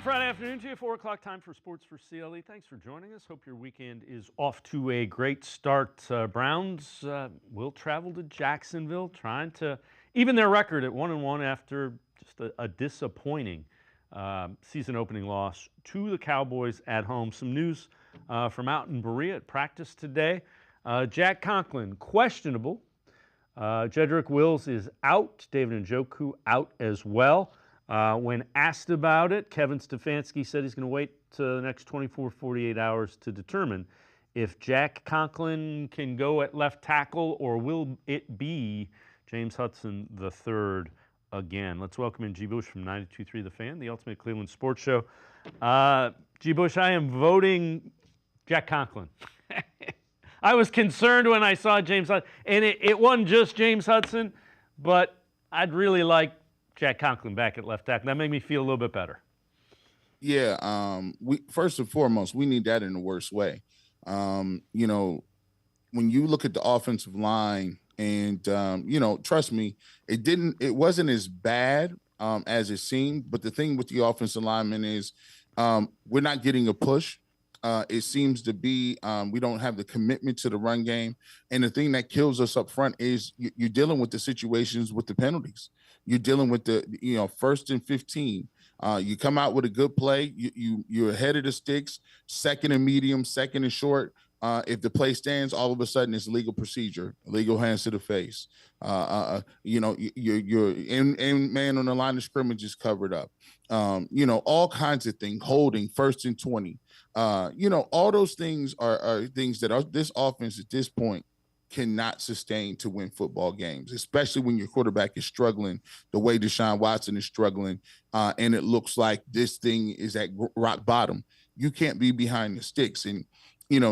Friday afternoon to you, 4 o'clock time for Sports4CLE. Thanks for joining us. Hope your weekend is off to a great start. Browns will travel to Jacksonville, trying to even their record at 1-1 after just a disappointing season opening loss to the Cowboys at home. Some news from out in Berea at practice today. Jack Conklin, questionable. Jedrick Wills is out. David Njoku out as well. When asked about it, Kevin Stefanski said he's going to wait to the next 24, 48 hours to determine if Jack Conklin can go at left tackle or will it be James Hudson III again. Let's welcome in G. Bush from 92.3 The Fan, the ultimate Cleveland sports show. G. Bush, I am voting Jack Conklin. I was concerned when I saw James Hudson, and it wasn't just James Hudson, but I'd really like Jack Conklin back at left tackle. That made me feel a little bit better. Yeah, we first and foremost, we need that in the worst way. When you look at the offensive line and, trust me, it wasn't as bad as it seemed. But the thing with the offensive lineman is we're not getting a push. It seems to be we don't have the commitment to the run game. And the thing that kills us up front is you're dealing with the situations with the penalties. You're dealing with the, 1st and 15. You come out with a good play. You're ahead of the sticks, second and medium, second and short. If the play stands, all of a sudden it's legal procedure, legal hands to the face. You're in man on the line of scrimmage is covered up. All kinds of things, holding 1st and 20. All those things are things that this offense at this point cannot sustain to win football games, especially when your quarterback is struggling the way DeShaun Watson is struggling, and it looks like this thing is at rock bottom. You can't be behind the sticks. And,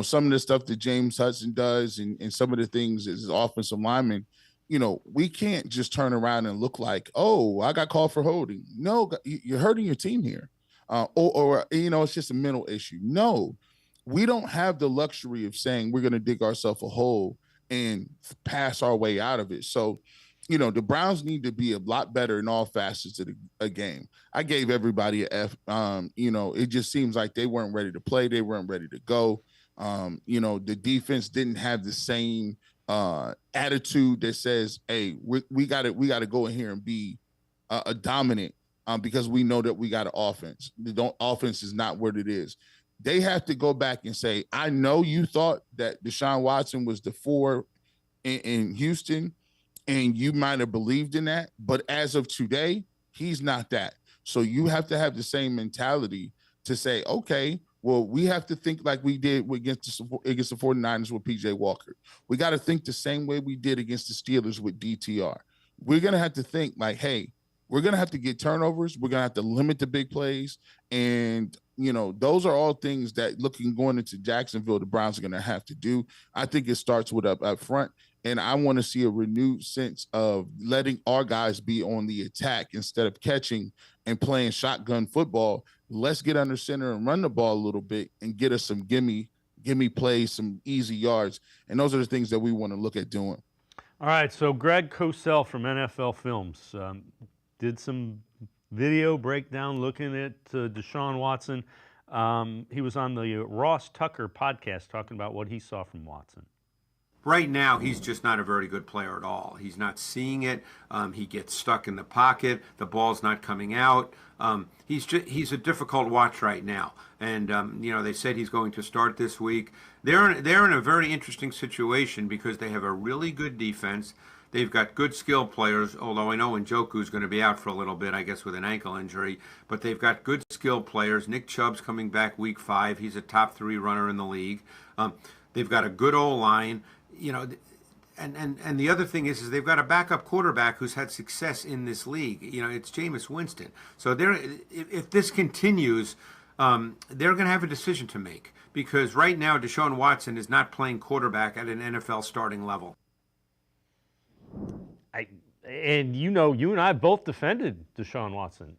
some of the stuff that James Hudson does and some of the things as offensive lineman, we can't just turn around and look like, oh, I got called for holding. No, you're hurting your team here. Or it's just a mental issue. No, we don't have the luxury of saying we're going to dig ourselves a hole and pass our way out of it. So, the Browns need to be a lot better in all facets of a game. I gave everybody an F. It just seems like they weren't ready to play. They weren't ready to go. The defense didn't have the same attitude that says, hey, we got to go in here and be a dominant because we know that we got an offense. The offense is not what it is. They have to go back and say, I know you thought that DeShaun Watson was the 4 in Houston, and you might have believed in that, but as of today, he's not that. So you have to have the same mentality to say, okay, well, we have to think like we did against the 49ers with P.J. Walker. We got to think the same way we did against the Steelers with DTR. We're going to have to think like, hey, we're going to have to get turnovers. We're going to have to limit the big plays. And, those are all things that going into Jacksonville, the Browns are going to have to do. I think it starts with up front. And I want to see a renewed sense of letting our guys be on the attack instead of catching and playing shotgun football. Let's get under center and run the ball a little bit and get us some gimme plays, some easy yards. And those are the things that we want to look at doing. All right, so Greg Cosell from NFL Films did some video breakdown looking at DeShaun Watson. He was on the Ross Tucker podcast talking about what he saw from Watson. Right now, he's just not a very good player at all. He's not seeing it. He gets stuck in the pocket. The ball's not coming out. He's a difficult watch right now. And, they said he's going to start this week. They're in a very interesting situation because they have a really good defense. They've got good skill players, although I know Njoku's going to be out for a little bit, I guess, with an ankle injury. But they've got good skill players. Nick Chubb's coming back week 5. He's a top 3 runner in the league. They've got a good O-line. And the other thing is they've got a backup quarterback who's had success in this league. It's Jameis Winston. So if this continues, they're going to have a decision to make because right now DeShaun Watson is not playing quarterback at an NFL starting level. You and I both defended DeShaun Watson.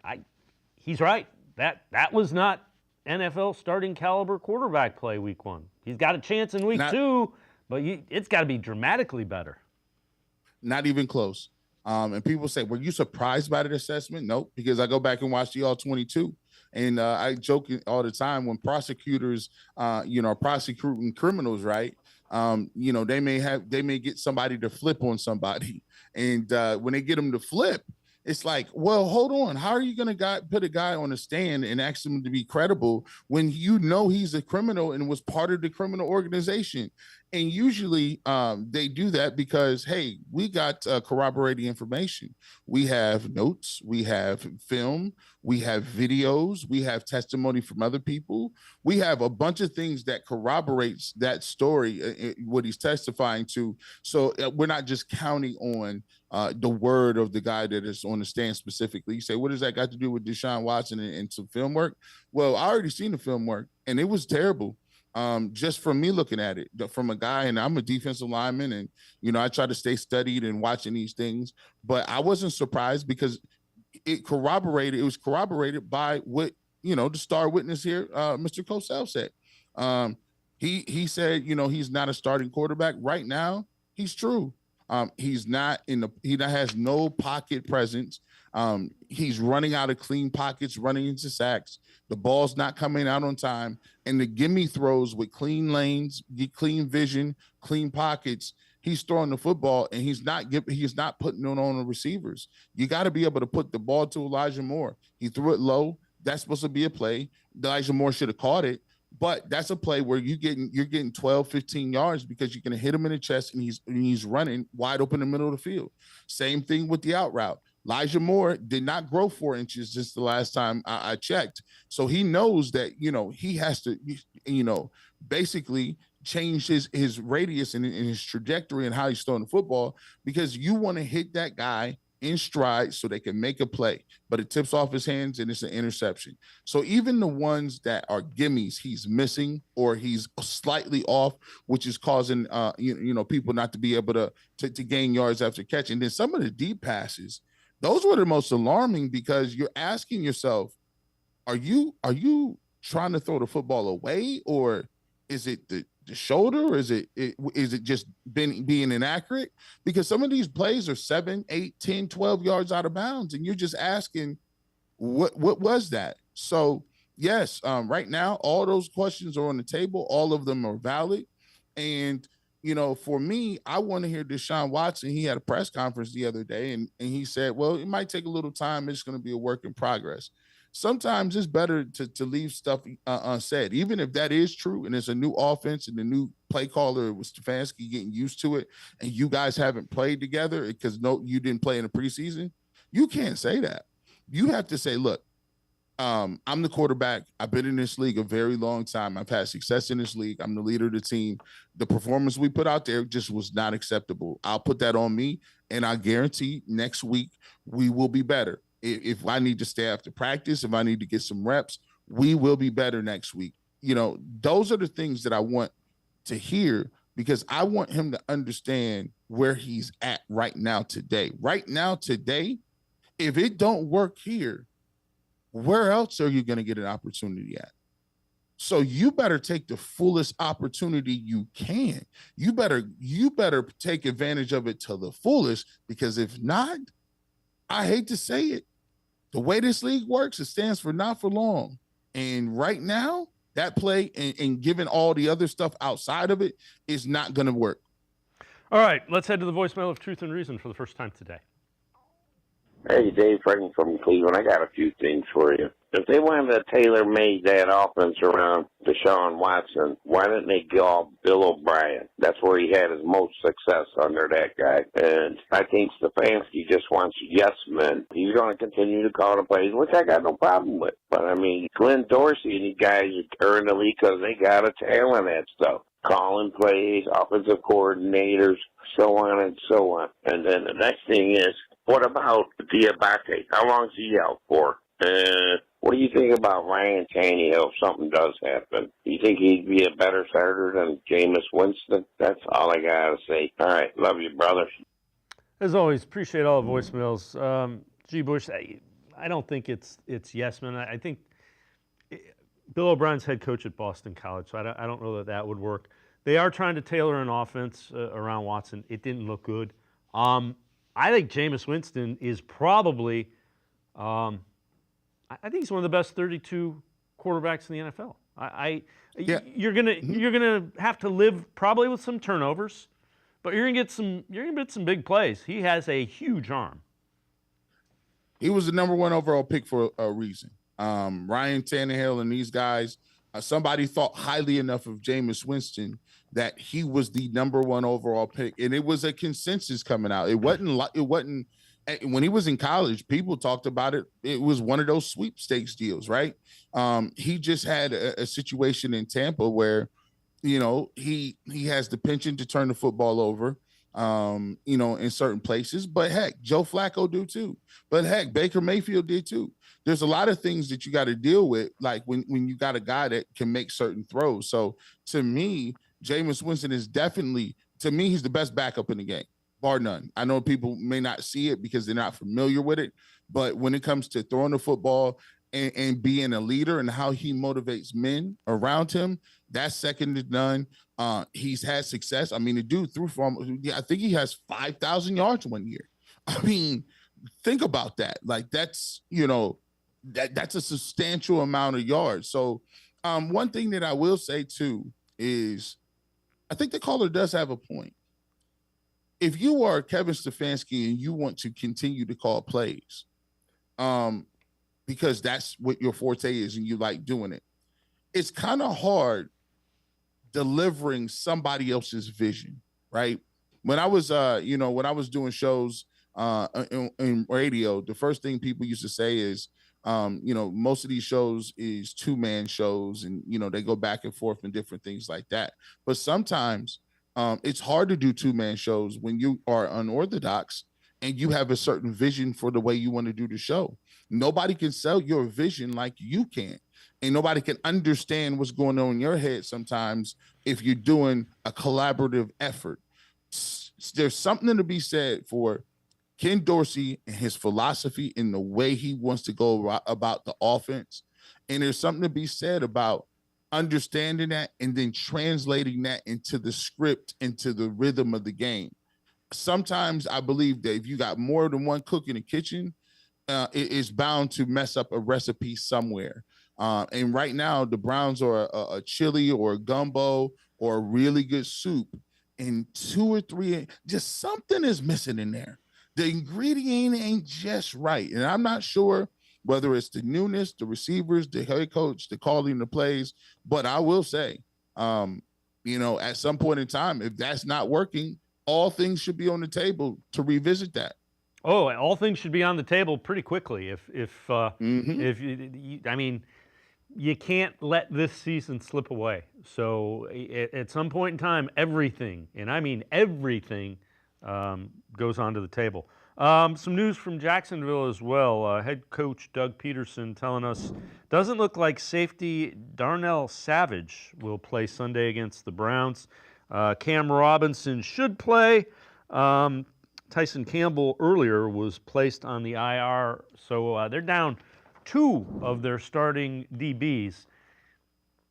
He's right. That was not NFL starting caliber quarterback play week 1. He's got a chance in week 2. But it's got to be dramatically better. Not even close. And people say, were you surprised by the assessment? Nope, because I go back and watch the All-22. And I joke all the time when prosecutors, are prosecuting criminals, right? They may get somebody to flip on somebody, and when they get them to flip, it's like, well, hold on. How are you going to put a guy on a stand and ask him to be credible when you know he's a criminal and was part of the criminal organization? And usually they do that because, hey, we got corroborating information. We have notes, we have film, we have videos, we have testimony from other people. We have a bunch of things that corroborates that story, what he's testifying to. So we're not just counting on the word of the guy that is on the stand specifically. You say, what does that got to do with DeShaun Watson and some film work? Well, I already seen the film work, and it was terrible. Just from me looking at it, from a guy, and I'm a defensive lineman, and I try to stay studied and watching these things, but I wasn't surprised because it was corroborated by what the star witness here, Mr. Cosell said. He said, he's not a starting quarterback right now. He's true. He's not he has no pocket presence. He's running out of clean pockets, running into sacks. The ball's not coming out on time. And the gimme throws with clean lanes, clean vision, clean pockets, he's throwing the football and he's not putting it on the receivers. You got to be able to put the ball to Elijah Moore. He threw it low. That's supposed to be a play. Elijah Moore should have caught it. But that's a play where you're getting 12, 15 yards because you're going to hit him in the chest and he's running wide open in the middle of the field. Same thing with the out route. Elijah Moore did not grow 4 inches since the last time I checked. So he knows that, he has to, basically change his radius and his trajectory and how he's throwing the football, because you want to hit that guy in stride so they can make a play, but it tips off his hands and it's an interception. So even the ones that are gimmies, he's missing or he's slightly off, which is causing people not to be able to gain yards after catch. And then some of the deep passes, those were the most alarming, because you're asking yourself, are you trying to throw the football away, or is it the shoulder, or is it just being inaccurate? Because some of these plays are 7, 8, 10, 12 yards out of bounds, and you're just asking, what was that? So yes, right now all those questions are on the table. All of them are valid, and for me, I want to hear DeShaun Watson. He had a press conference the other day, and he said, well, it might take a little time. It's going to be a work in progress. Sometimes it's better to leave stuff unsaid, even if that is true and it's a new offense and the new play caller with Stefanski getting used to it, and you guys haven't played together because you didn't play in the preseason. You can't say that. You have to say, look, I'm the quarterback. I've been in this league a very long time. I've had success in this league. I'm the leader of the team. The performance we put out there just was not acceptable. I'll put that on me, and I guarantee next week we will be better. If I need to stay after practice, if I need to get some reps, we will be better next week. Those are the things that I want to hear, because I want him to understand where he's at right now today. Right now today, if it don't work here, where else are you going to get an opportunity at? So you better take the fullest opportunity you can. You better take advantage of it to the fullest, because if not, I hate to say it, the way this league works, it stands for not for long. And right now, that play and given all the other stuff outside of it is not going to work. All right, let's head to the voicemail of Truth and Reason for the first time today. Hey, Dave Franklin from Cleveland. I got a few things for you. If they wanted to tailor-made that offense around DeShaun Watson, why didn't they call Bill O'Brien? That's where he had his most success under that guy. And I think Stefanski just wants yes men. He's going to continue to call the plays, which I got no problem with. But, I mean, Glenn Dorsey and these guys are in the league because they got a talent at stuff. Calling plays, offensive coordinators, so on and so on. And then the next thing is, what about Diabate? How long is he out for? What do you think about Ryan Tannehill if something does happen? Do you think he'd be a better starter than Jameis Winston? That's all I got to say. All right. Love you, brother. As always, appreciate all the voicemails. G. Bush, I don't think it's yes men. I think Bill O'Brien's head coach at Boston College, so I don't know that would work. They are trying to tailor an offense around Watson. It didn't look good. I think Jameis Winston is probably I think he's one of the best 32 quarterbacks in the NFL. Yeah. You're gonna have to live probably with some turnovers, but you're gonna get some big plays. He has a huge arm. He was the number 1 overall pick for a reason. Ryan Tannehill and these guys, somebody thought highly enough of Jameis Winston that he was the number 1 overall pick, and it was a consensus coming out. It wasn't when he was in college, people talked about it. It was one of those sweepstakes deals, right? He just had a situation in Tampa where, he has the penchant to turn the football over, in certain places. But heck, Joe Flacco do too. But heck, Baker Mayfield did too. There's a lot of things that you got to deal with, like when you got a guy that can make certain throws. So to me, Jameis Winston is definitely, to me, he's the best backup in the game, bar none. I know people may not see it because they're not familiar with it, but when it comes to throwing the football and being a leader and how he motivates men around him, that's second to none. He's had success. I mean, the dude threw from, I think he has 5,000 yards one year. I mean, think about that. Like that's a substantial amount of yards. So one thing that I will say too is I think the caller does have a point. If you are Kevin Stefanski and you want to continue to call plays, because that's what your forte is and you like doing it, it's kind of hard delivering somebody else's vision, right? When I was, when I was doing shows in radio, the first thing people used to say is, most of these shows is 2-man shows and, they go back and forth and different things like that. But sometimes it's hard to do 2-man shows when you are unorthodox and you have a certain vision for the way you want to do the show. Nobody can sell your vision like you can. And nobody can understand what's going on in your head sometimes if you're doing a collaborative effort. There's something to be said for Ken Dorsey and his philosophy and the way he wants to go about the offense. And there's something to be said about understanding that and then translating that into the script, into the rhythm of the game. Sometimes I believe that if you got more than one cook in the kitchen, it is bound to mess up a recipe somewhere. And right now, the Browns are a chili or a gumbo or a really good soup, and 2 or 3, just something is missing in there. The ingredient ain't just right. And I'm not sure whether it's the newness, the receivers, the head coach, the calling the plays. But I will say, at some point in time, if that's not working, all things should be on the table to revisit that. Oh, all things should be on the table pretty quickly. You can't let this season slip away. So at some point in time, everything, and I mean everything, goes onto the table. Some news from Jacksonville as well. Head coach Doug Peterson telling us doesn't look like safety Darnell Savage will play Sunday against the Browns. Cam Robinson should play. Tyson Campbell earlier was placed on the IR, so they're down 2 of their starting DBs.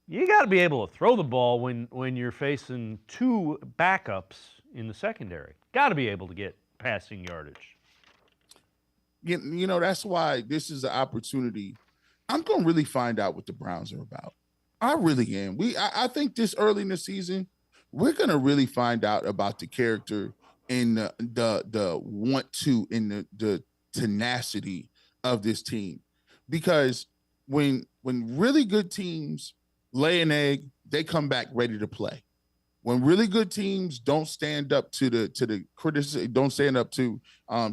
You got to be able to throw the ball when you're facing 2 backups in the secondary. Got to be able to get passing yardage. That's why this is an opportunity. I'm going to really find out what the Browns are about. I really am. I think this early in the season, we're going to really find out about the character and the want to and the tenacity of this team. Because when really good teams lay an egg, they come back ready to play. When really good teams don't stand up to the criticism, don't stand up to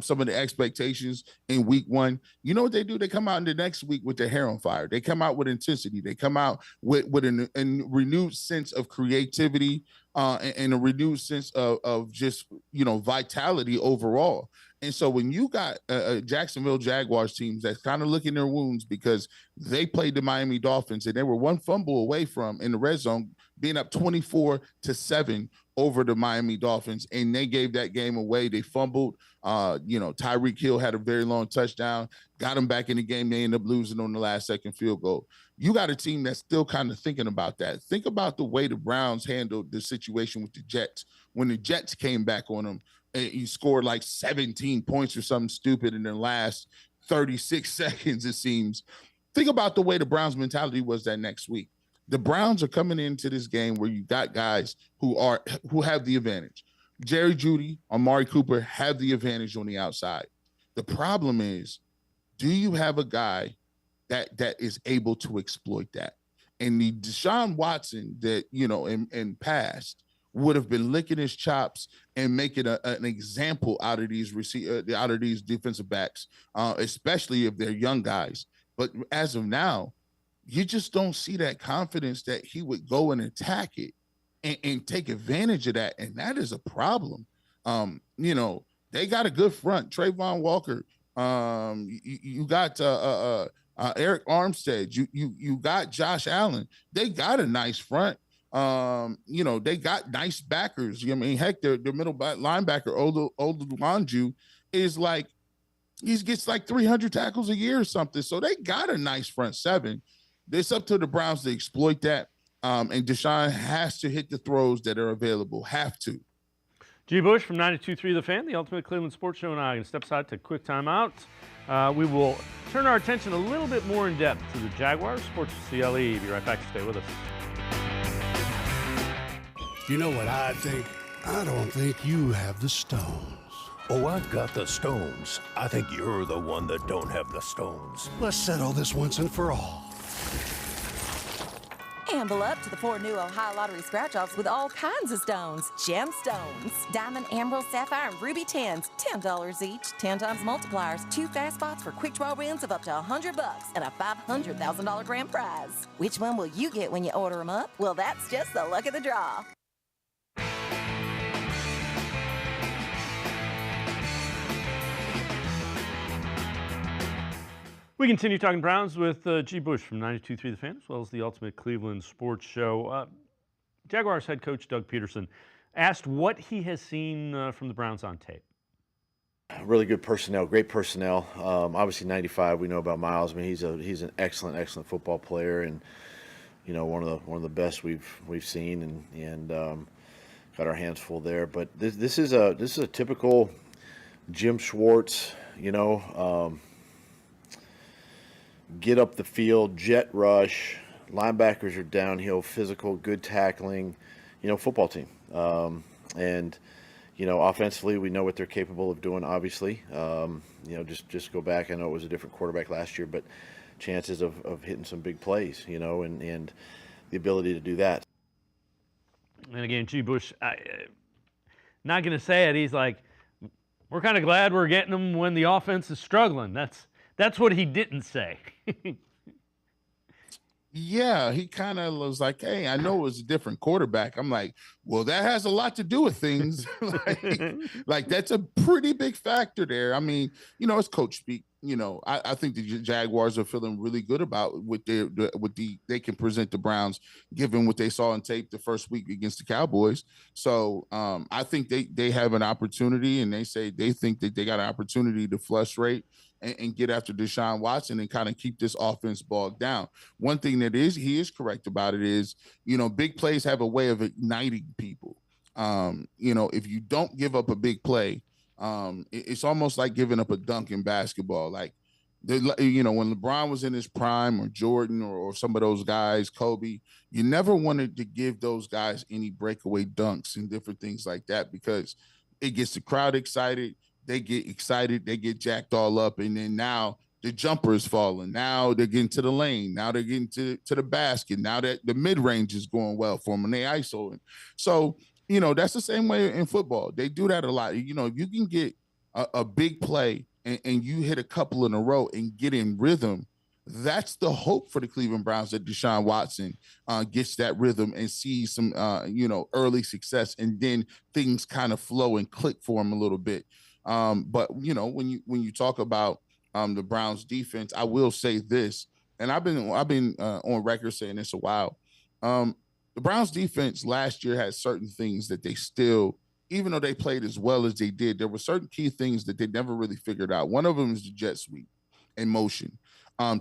some of the expectations in week 1, you know what they do? They come out in the next week with their hair on fire. They come out with intensity. They come out with a renewed sense of creativity and a renewed sense of just, vitality overall. And so when you got a Jacksonville Jaguars teams that's kind of licking their wounds because they played the Miami Dolphins and they were 1 fumble away from in the red zone being up 24-7 over the Miami Dolphins, and they gave that game away. They fumbled. Tyreek Hill had a very long touchdown, got them back in the game. They ended up losing on the last second field goal. You got a team that's still kind of thinking about that. Think about the way the Browns handled the situation with the Jets. When the Jets came back on them, he scored like 17 points or something stupid in the last 36 seconds, it seems. think about the way the Browns mentality was that next week. The Browns are coming into this game where you got guys who have the advantage. Jerry Jeudy, Amari Cooper have the advantage on the outside. The problem is, do you have a guy that is able to exploit that? And the DeShaun Watson that, in past would have been licking his chops and making an example out of these defensive backs, especially if they're young guys. But as of now, you just don't see that confidence that he would go and attack it and take advantage of that. And that is a problem. They got a good front. Trayvon Walker. You got Eric Armstead. You got Josh Allen. They got a nice front. They got nice backers. I mean, heck, their middle linebacker, Oluwanju, is like, he gets like 300 tackles a year or something. So they got a nice front seven. It's up to the Browns to exploit that. And DeShaun has to hit the throws that are available. Have to. G. Bush from 92.3 The Fan, the Ultimate Cleveland Sports Show, and I are going to step aside to quick timeout. We will turn our attention a little bit more in depth to the Jaguars. Sports4CLE. Be right back. Stay with us. You know what I think? I don't think you have the stones. Oh, I've got the stones. I think you're the one that don't have the stones. Let's settle this once and for all. Amble up to the 4 new Ohio Lottery scratch-offs with all kinds of stones. Gemstones, diamond, emerald, sapphire, and ruby 10s. $10 each, 10 times multipliers, 2 fast spots for quick draw wins of up to $100, and a $500,000 grand prize. Which one will you get when you order them up? Well, that's just the luck of the draw. We continue talking Browns with G. Bush from 92.3 The Fan, as well as the Ultimate Cleveland Sports Show. Jaguars head coach Doug Peterson asked what he has seen from the Browns on tape. Really good personnel, great personnel. Obviously, 95. We know about Miles. I mean, he's an excellent football player, and one of the best we've seen, and got our hands full there. But this is a typical Jim Schwartz, get up the field, jet rush, linebackers are downhill, physical, good tackling, football team. And offensively, we know what they're capable of doing, obviously. Just go back. I know it was a different quarterback last year, but chances of hitting some big plays, and the ability to do that. And again, G. Bush, not going to say it. He's like, we're kind of glad we're getting them when the offense is struggling. That's what he didn't say. Yeah, he kind of was like, hey, I know it was a different quarterback. I'm like, well, that has a lot to do with things. like that's a pretty big factor there. I mean, it's coach speak. I think the Jaguars are feeling really good about what they can present the Browns, given what they saw on tape the first week against the Cowboys. So I think they have an opportunity, and they think that they got an opportunity to frustrate and get after DeShaun Watson and kind of keep this offense bogged down. One thing that he is correct about it is, big plays have a way of igniting people. If you don't give up a big play, it's almost like giving up a dunk in basketball. Like, when LeBron was in his prime, or Jordan, or some of those guys, Kobe, you never wanted to give those guys any breakaway dunks and different things like that, because it gets the crowd excited. They get excited, they get jacked all up, and then now the jumper is falling. Now they're getting to the lane. Now they're getting to the basket. Now that the mid-range is going well for them, and they ISO. So, that's the same way in football. They do that a lot. If you can get a big play and you hit a couple in a row and get in rhythm, that's the hope for the Cleveland Browns, that DeShaun Watson gets that rhythm and sees some, early success, and then things kind of flow and click for him a little bit. But when you talk about the Browns defense, I will say this, and I've been on record saying this a while. The Browns defense last year had certain things that they still, even though they played as well as they did, there were certain key things that they never really figured out. One of them is the jet sweep and motion.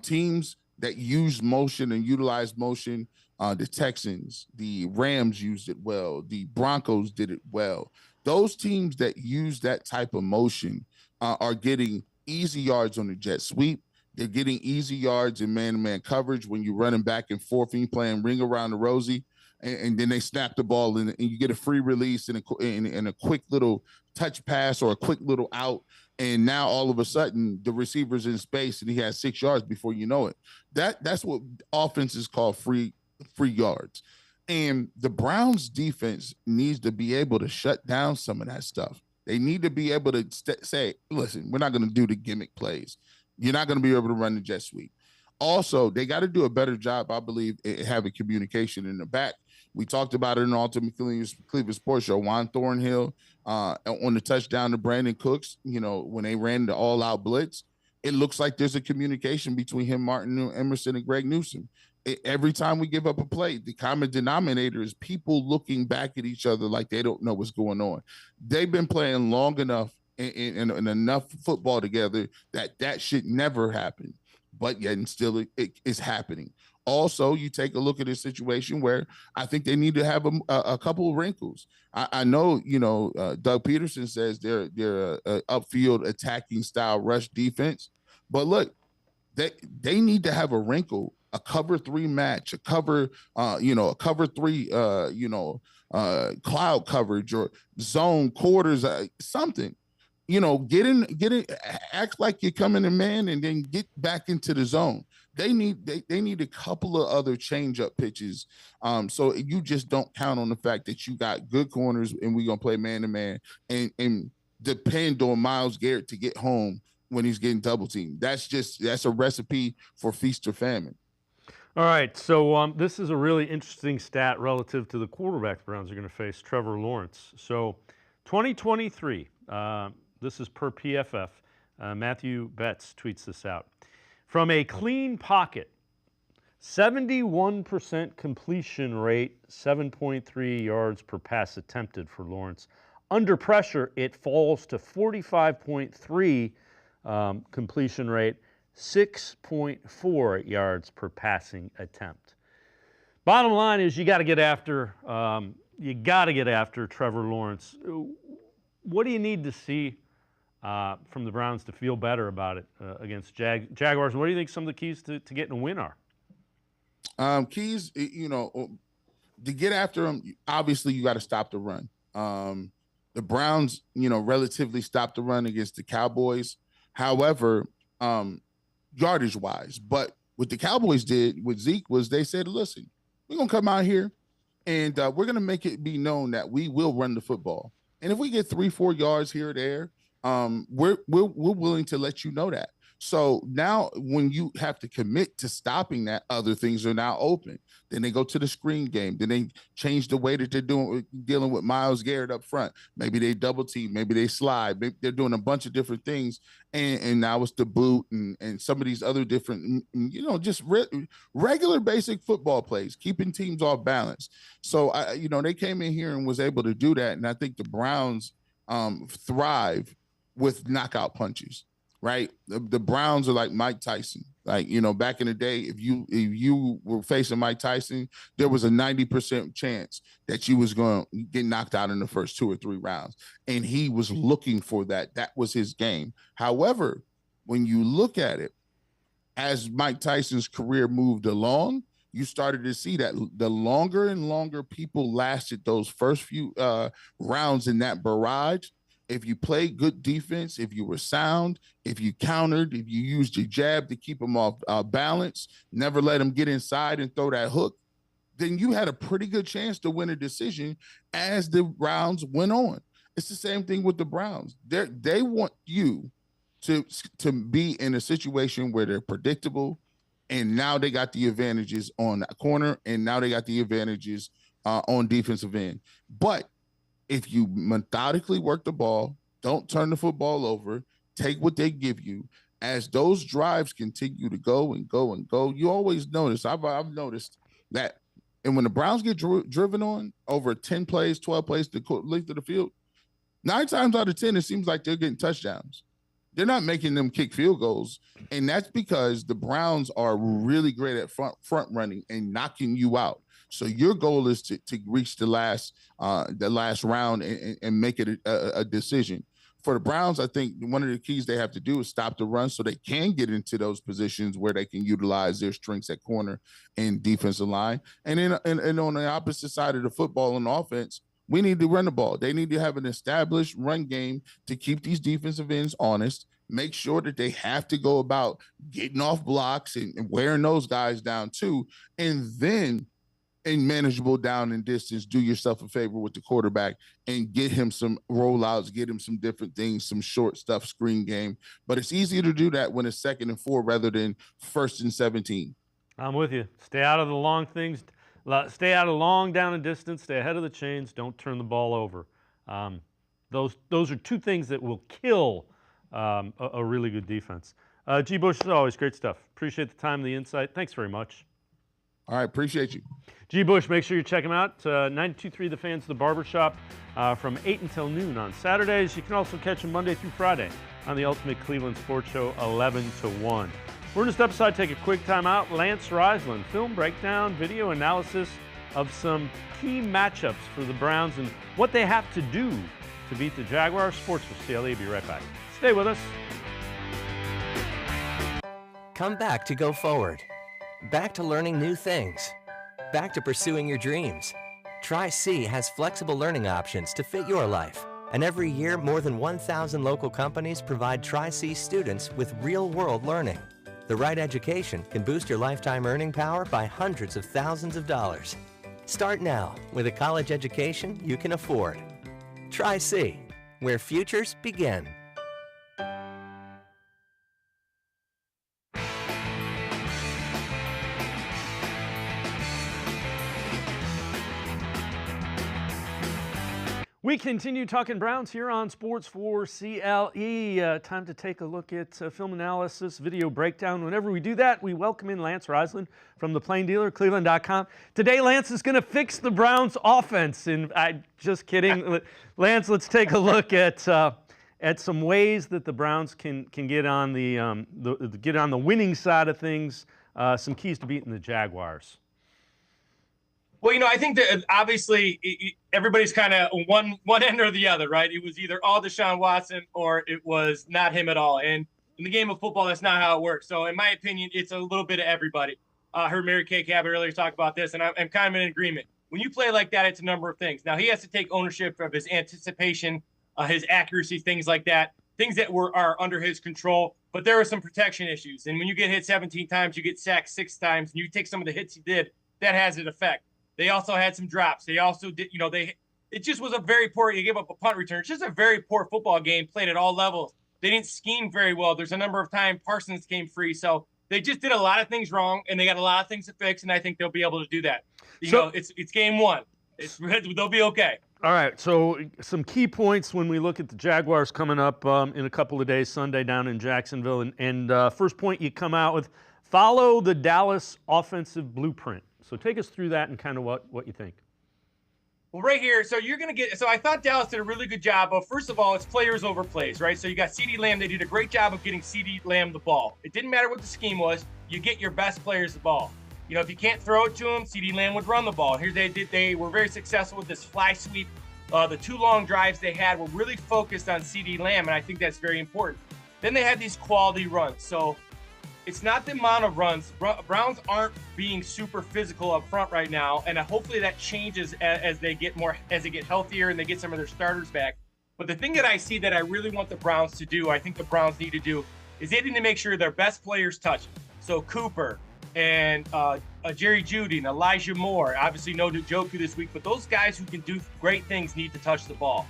Teams that use motion and utilize motion, the Texans, the Rams used it well. The Broncos did it well. Those teams that use that type of motion are getting easy yards on the jet sweep. They're getting easy yards in man-to-man coverage when you're running back and forth and you're playing ring around the rosy, and then they snap the ball and you get a free release and a quick little touch pass or a quick little out. And now all of a sudden the receiver's in space and he has 6 yards before you know it. That's what offenses call free yards. And the Browns defense needs to be able to shut down some of that stuff. They need to be able to say, listen, we're not going to do the gimmick plays. You're not going to be able to run the jet sweep. Also, they got to do a better job, I believe, at having communication in the back. We talked about it in the Ultimate Cleveland Sports Show. Juan Thornhill on the touchdown to Brandon Cooks, when they ran the all-out blitz, it looks like there's a communication between him, Martin Emerson, and Greg Newsome. Every time we give up a play, the common denominator is people looking back at each other like they don't know what's going on. They've been playing long enough and enough football together that should never happen, but yet and still it is happening. Also, you take a look at a situation where I think they need to have a couple of wrinkles. I know, Doug Peterson says they're a upfield attacking style rush defense, but look, they need to have a wrinkle, a cover 3 match, a cover 3, cloud coverage or zone quarters, something. Get in, act like you're coming in man, and then get back into the zone. They need a couple of other change-up pitches, so you just don't count on the fact that you got good corners and we're gonna play man-to-man and depend on Myles Garrett to get home when he's getting double teamed. That's a recipe for feast or famine. All right, so this is a really interesting stat relative to the quarterback the Browns are going to face, Trevor Lawrence. So 2023, this is per PFF. Matthew Betts tweets this out. From a clean pocket, 71% completion rate, 7.3 yards per pass attempted for Lawrence. Under pressure, it falls to 45.3 completion rate, 6.4 yards per passing attempt. Bottom line is you got to get after Trevor Lawrence. What do you need to see from the Browns to feel better about it against Jaguars? And what do you think some of the keys to getting a win are? Keys, to get after them, obviously you got to stop the run. The Browns, relatively stopped the run against the Cowboys. However, yardage-wise, but what the Cowboys did with Zeke was they said, listen, we're going to come out here and we're going to make it be known that we will run the football. And if we get 3-4 yards here or there, we're willing to let you know that. So now when you have to commit to stopping that, other things are now open. Then they go to the screen game. Then they change the way that they're dealing with Myles Garrett up front. Maybe they double team. Maybe they slide. Maybe they're doing a bunch of different things. And now it's the boot and some of these other different, just regular basic football plays, keeping teams off balance. So, they came in here and was able to do that. And I think the Browns thrive with knockout punches. Right, the Browns are like Mike Tyson. Like back in the day, if you were facing Mike Tyson, there was a 90% chance that you was going to get knocked out in the first 2 or 3 rounds, and he was looking for that. That was his game. However, when you look at it, as Mike Tyson's career moved along, you started to see that the longer and longer people lasted those first few rounds in that barrage. If you played good defense, if you were sound, if you countered, if you used your jab to keep them off balance, never let them get inside and throw that hook, then you had a pretty good chance to win a decision as the rounds went on. It's the same thing with the Browns. They want you to be in a situation where they're predictable, and now they got the advantages on that corner, and now they got the advantages on defensive end. But if you methodically work the ball, don't turn the football over, take what they give you, as those drives continue to go and go and go, you always notice, I've noticed that, and when the Browns get driven on over 10 plays, 12 plays, the length of the field, 9 times out of 10, it seems like they're getting touchdowns. They're not making them kick field goals, and that's because the Browns are really great at front running and knocking you out. So your goal is to reach the last round and make it a decision. for the Browns, I think one of the keys they have to do is stop the run so they can get into those positions where they can utilize their strengths at corner and defensive line. And then and on the opposite side of the football on offense, we need to run the ball. They need to have an established run game to keep these defensive ends honest, make sure that they have to go about getting off blocks and wearing those guys down too. And then in manageable down and distance, do yourself a favor with the quarterback and get him some rollouts, get him some different things, some short stuff, screen game. But it's easier to do that when it's 2nd and 4 rather than 1st and 17. I'm with you. Stay out of the long things. Stay out of long down and distance. Stay ahead of the chains. Don't turn the ball over. Those are two things that will kill a really good defense. G. Bush, as always, great stuff. Appreciate the time and the insight. Thanks very much. All right, appreciate you. G. Bush, make sure you check him out. 92.3 The Fans, The Barbershop, from 8 until noon on Saturdays. You can also catch him Monday through Friday on the Ultimate Cleveland Sports Show, 11 to 1. We're going to step aside, take a quick time out. Lance Reisland, film breakdown, video analysis of some key matchups for the Browns and what they have to do to beat the Jaguars. Sports4CLE, be right back. Stay with us. Come back to go forward. Back to learning new things. Back to pursuing your dreams. Tri-C has flexible learning options to fit your life. And every year, more than 1,000 local companies provide Tri-C students with real-world learning. The right education can boost your lifetime earning power by hundreds of thousands of dollars. Start now with a college education you can afford. Tri-C, where futures begin. We continue talking Browns here on Sports4CLE. Time to take a look at film analysis, video breakdown. Whenever we do that, we welcome in Lance Reisland from the Plain Dealer, cleveland.com. Today, Lance is going to fix the Browns' offense. And just kidding, Lance. Let's take a look at some ways that the Browns can get on the winning side of things. Some keys to beating the Jaguars. Well, I think that obviously everybody's kind of one end or the other, right? It was either all DeShaun Watson or it was not him at all. And in the game of football, that's not how it works. So in my opinion, it's a little bit of everybody. I heard Mary Kay Cabot earlier talk about this, and I'm kind of in agreement. When you play like that, it's a number of things. Now, he has to take ownership of his anticipation, his accuracy, things like that, things that are under his control. But there are some protection issues. And when you get hit 17 times, you get sacked 6 times, and you take some of the hits he did, that has an effect. They also had some drops. They also did, it just was a very poor, you gave up a punt return. It's just a very poor football game played at all levels. They didn't scheme very well. There's a number of times Parsons came free. So they just did a lot of things wrong, and they got a lot of things to fix, and I think they'll be able to do that. It's game one. They'll be okay. All right, so some key points when we look at the Jaguars coming up in a couple of days, Sunday down in Jacksonville. And first point you come out with, follow the Dallas offensive blueprint. So take us through that and kind of what you think. Well, right here, so I thought Dallas did a really good job of, first of all, it's players over plays, right? So you got CeeDee Lamb. They did a great job of getting CeeDee Lamb the ball. It didn't matter what the scheme was. You get your best players the ball. If you can't throw it to them, CeeDee Lamb would run the ball. Here they were very successful with this fly sweep. The 2 long drives they had were really focused on CeeDee Lamb, and I think that's very important. Then they had these quality runs. So it's not the amount of runs. Browns aren't being super physical up front right now, and hopefully that changes as they get healthier and they get some of their starters back. But the thing that I see that I really want the Browns to do, I think the Browns need to do, is they need to make sure their best players touch. So Cooper and Jerry Jeudy and Elijah Moore, obviously no Njoku this week, but those guys who can do great things need to touch the ball.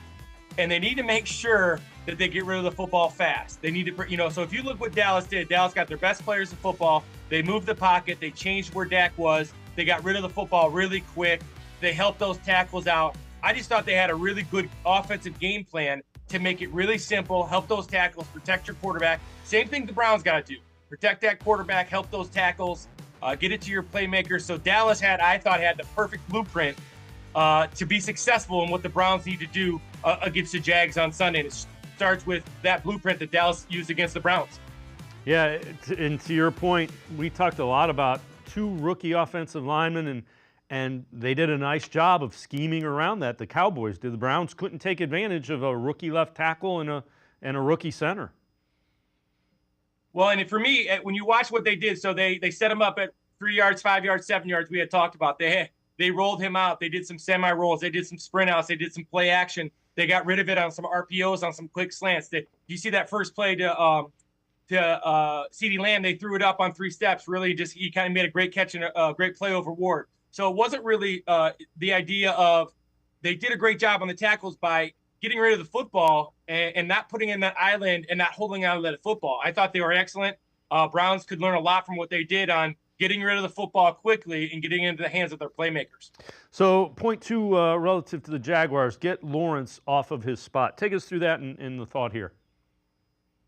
And they need to make sure that they get rid of the football fast. They need to, so if you look what Dallas did, Dallas got their best players in football. They moved the pocket. They changed where Dak was. They got rid of the football really quick. They helped those tackles out. I just thought they had a really good offensive game plan to make it really simple, help those tackles, protect your quarterback. Same thing the Browns got to do. Protect that quarterback, help those tackles, get it to your playmakers. So Dallas I thought had the perfect blueprint to be successful in what the Browns need to do against the Jags on Sunday. And it starts with that blueprint that Dallas used against the Browns. Yeah, and to your point, we talked a lot about 2 rookie offensive linemen, and they did a nice job of scheming around that. The Cowboys did. The Browns couldn't take advantage of a rookie left tackle and and a rookie center. Well, and for me, when you watch what they did, so they set him up at 3 yards, 5 yards, 7 yards. We had talked about they rolled him out. They did some semi-rolls. They did some sprint outs. They did some play action. They got rid of it on some RPOs, on some quick slants. You see that first play to CeeDee Lamb, they threw it up on 3 steps. Really, he kind of made a great catch and a great play over Ward. So it wasn't really the idea of they did a great job on the tackles by getting rid of the football and not putting in that island and not holding on to that football. I thought they were excellent. Browns could learn a lot from what they did on getting rid of the football quickly and getting into the hands of their playmakers. So point 2, relative to the Jaguars, get Lawrence off of his spot. Take us through that in the thought here.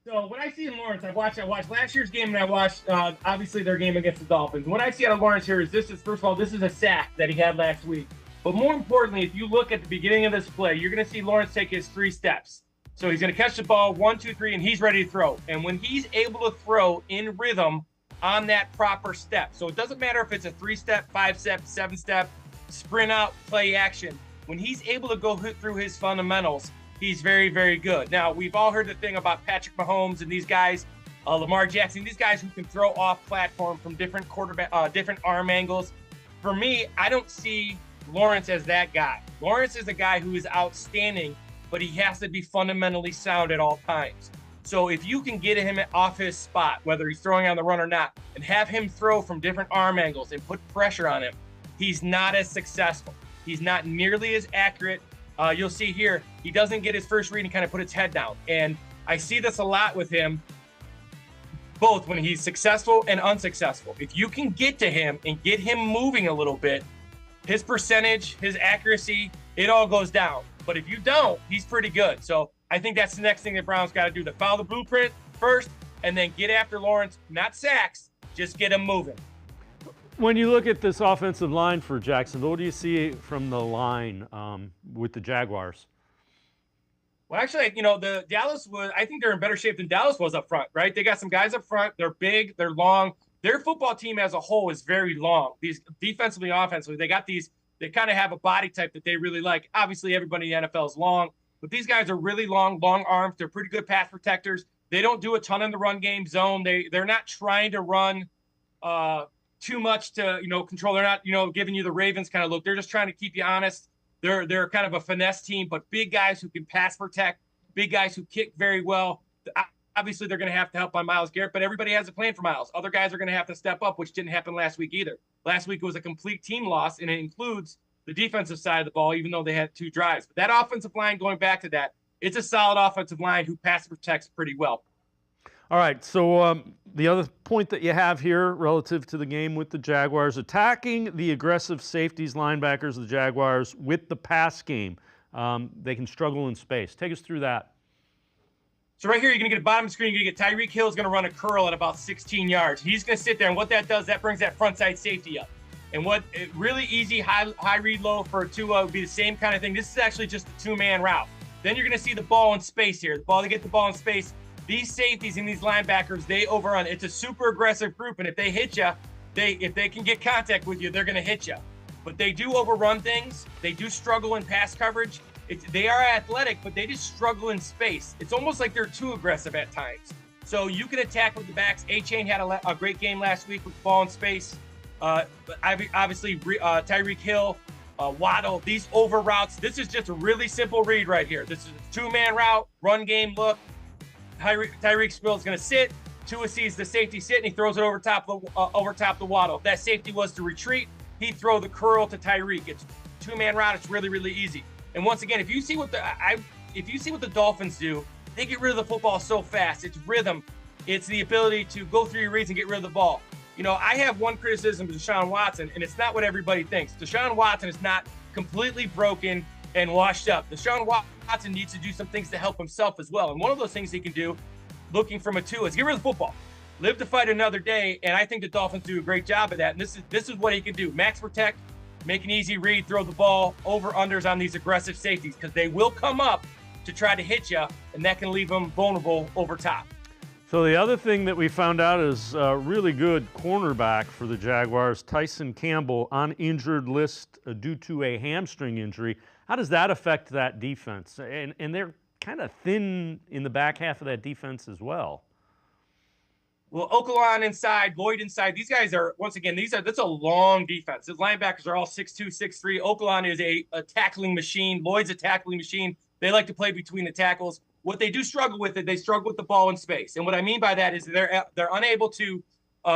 So what I see in Lawrence, I watched last year's game, and I watched obviously their game against the Dolphins. What I see out of Lawrence here is first of all, this is a sack that he had last week. But more importantly, if you look at the beginning of this play, you're going to see Lawrence take his 3 steps. So he's going to catch the ball, 1, 2, 3, and he's ready to throw. And when he's able to throw in rhythm on that proper step, so it doesn't matter if it's a 3-step, 5-step, 7-step, sprint out, play action. When he's able to go through his fundamentals, he's very, very good. Now, we've all heard the thing about Patrick Mahomes and these guys, Lamar Jackson, these guys who can throw off platform from different different arm angles. For me, I don't see Lawrence as that guy. Lawrence is a guy who is outstanding, but he has to be fundamentally sound at all times. So if you can get him off his spot, whether he's throwing on the run or not, and have him throw from different arm angles and put pressure on him, he's not as successful. He's not nearly as accurate. You'll see here, he doesn't get his first read and kind of put his head down. And I see this a lot with him, both when he's successful and unsuccessful. If you can get to him and get him moving a little bit, his percentage, his accuracy, it all goes down. But if you don't, he's pretty good. So I think that's the next thing the Browns got to do, to follow the blueprint first and then get after Lawrence, not sacks, just get him moving. When you look at this offensive line for Jacksonville, what do you see from the line with the Jaguars? Well, actually, the Dallas I think they're in better shape than Dallas was up front, right? They got some guys up front. They're big, they're long. Their football team as a whole is very long. These defensively, offensively, they kind of have a body type that they really like. Obviously, everybody in the NFL is long, but these guys are really long arms. They're pretty good pass protectors. They don't do a ton in the run game zone. They're not trying to run too much to, control. They're not, giving you the Ravens kind of look. They're just trying to keep you honest. They're kind of a finesse team, but big guys who can pass protect, big guys who kick very well. Obviously, they're going to have to help on Myles Garrett, but everybody has a plan for Myles. Other guys are going to have to step up, which didn't happen last week either. Last week it was a complete team loss, and it includes the defensive side of the ball, even though they had 2 drives. But that offensive line, going back to that, it's a solid offensive line who pass protects pretty well. All right, so the other point that you have here relative to the game with the Jaguars, attacking the aggressive safeties, linebackers of the Jaguars with the pass game. They can struggle in space. Take us through that. So right here, you're going to get a bottom screen. You're going to get Tyreek Hill is going to run a curl at about 16 yards. He's going to sit there, and what that does, that brings that front side safety up. And really easy high read low for Tua would be the same kind of thing. This is actually just a 2-man route. Then you're going to see the ball in space here. They get the ball in space. These safeties and these linebackers, they overrun. It's a super aggressive group, and if they hit you, if they can get contact with you, they're going to hit you. But they do overrun things. They do struggle in pass coverage. They are athletic, but they just struggle in space. It's almost like they're too aggressive at times. So you can attack with the backs. A-Chain had a great game last week with the ball in space. Obviously, Tyreek Hill, Waddle, these over routes. This is just a really simple read right here. This is a 2-man route, run game look. Tyreek Spill is going to sit. Tua sees the safety sit, and he throws it over top the Waddle. If that safety was to retreat, he'd throw the curl to Tyreek. It's a 2-man route. It's really, really easy. And once again, if you see what the Dolphins do, they get rid of the football so fast. It's rhythm. It's the ability to go through your reads and get rid of the ball. I have one criticism of DeShaun Watson, and it's not what everybody thinks. DeShaun Watson is not completely broken and washed up. DeShaun Watson needs to do some things to help himself as well. And one of those things he can do, looking from a 2, is get rid of the football. Live to fight another day, and I think the Dolphins do a great job of that. And this is what he can do. Max protect, make an easy read, throw the ball, over-unders on these aggressive safeties, because they will come up to try to hit you, and that can leave them vulnerable over top. So the other thing that we found out is a really good cornerback for the Jaguars, Tyson Campbell, on injured list due to a hamstring injury. How does that affect that defense? And they're kind of thin in the back half of that defense as well. Well, Okolon inside, Lloyd inside. These guys are, once again, that's a long defense. The linebackers are all 6'2", 6'3". Okolon is a tackling machine. Lloyd's a tackling machine. They like to play between the tackles. What they do struggle with is they struggle with the ball in space. And what I mean by that is they're unable to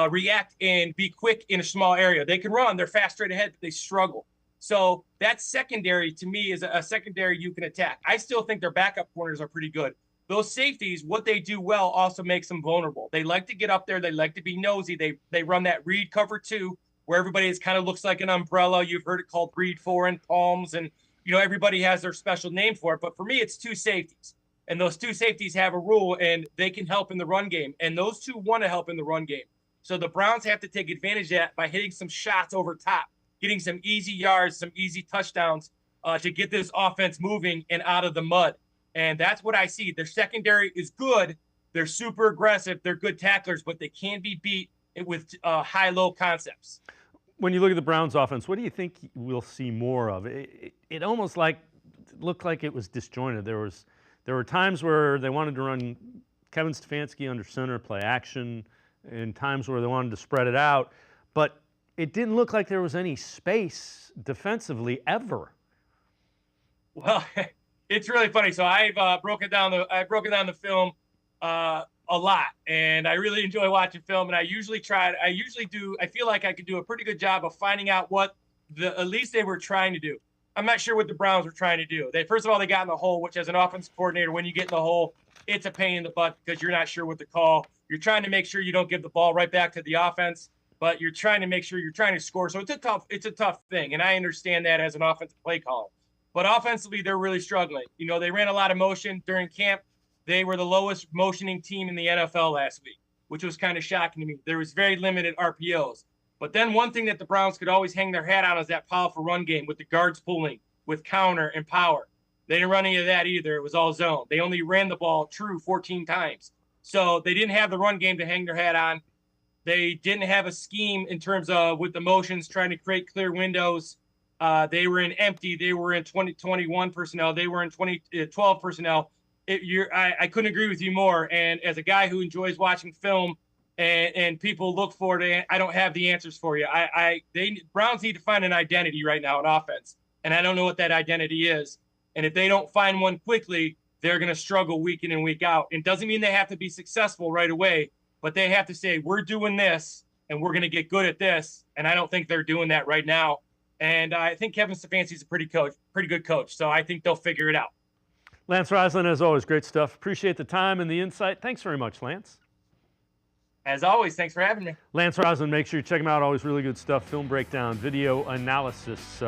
react and be quick in a small area. They can run. They're fast straight ahead, but they struggle. So that secondary, to me, is a secondary you can attack. I still think their backup corners are pretty good. Those safeties, what they do well also makes them vulnerable. They like to get up there. They like to be nosy. They run that read cover 2 where everybody kind of looks like an umbrella. You've heard it called read 4 and palms, and everybody has their special name for it. But for me, it's 2 safeties. And those 2 safeties have a rule, and they can help in the run game. And those 2 want to help in the run game. So the Browns have to take advantage of that by hitting some shots over top, getting some easy yards, some easy touchdowns to get this offense moving and out of the mud. And that's what I see. Their secondary is good. They're super aggressive. They're good tacklers, but they can be beat with high-low concepts. When you look at the Browns offense, what do you think we'll see more of? It almost looked like it was disjointed. There were times where they wanted to run Kevin Stefanski under center, play action, and times where they wanted to spread it out. But it didn't look like there was any space defensively ever. Well, it's really funny. So I've broken down the film a lot, and I really enjoy watching film. And I feel like I could do a pretty good job of finding out what at least they were trying to do. I'm not sure what the Browns were trying to do. First of all, they got in the hole, which as an offensive coordinator, when you get in the hole, it's a pain in the butt because you're not sure what to call. You're trying to make sure you don't give the ball right back to the offense, but you're trying to make sure you're trying to score. So it's a tough thing, and I understand that as an offensive play caller. But offensively, they're really struggling. They ran a lot of motion during camp. They were the lowest motioning team in the NFL last week, which was kind of shocking to me. There was very limited RPOs. But then one thing that the Browns could always hang their hat on is that powerful run game with the guards pulling, with counter and power. They didn't run any of that either. It was all zone. They only ran the ball true 14 times. So they didn't have the run game to hang their hat on. They didn't have a scheme in terms of with the motions trying to create clear windows. They were in empty. They were in 2021 personnel. They were in 2012 personnel. I couldn't agree with you more. And as a guy who enjoys watching film and people look for it, I don't have the answers for you. Browns need to find an identity right now in offense, and I don't know what that identity is. And if they don't find one quickly, they're going to struggle week in and week out. It doesn't mean they have to be successful right away, but they have to say, we're doing this, and we're going to get good at this. And I don't think they're doing that right now. And I think Kevin Stefanski's a pretty good coach. So I think they'll figure it out. Lance Reisland, as always, great stuff. Appreciate the time and the insight. Thanks very much, Lance. As always, thanks for having me. Lance Reisland, make sure you check him out. Always really good stuff. Film breakdown, video analysis,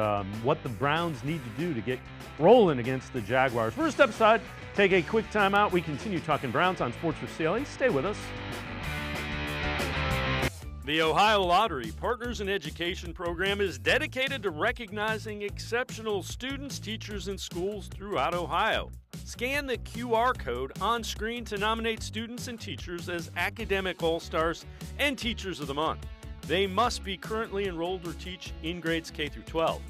what the Browns need to do to get rolling against the Jaguars. We're going to step aside, take a quick timeout. We continue talking Browns on Sports4CLE. Stay with us. The Ohio Lottery Partners in Education program is dedicated to recognizing exceptional students, teachers, and schools throughout Ohio. Scan the QR code on screen to nominate students and teachers as Academic All-Stars and Teachers of the Month. They must be currently enrolled or teach in grades K through 12.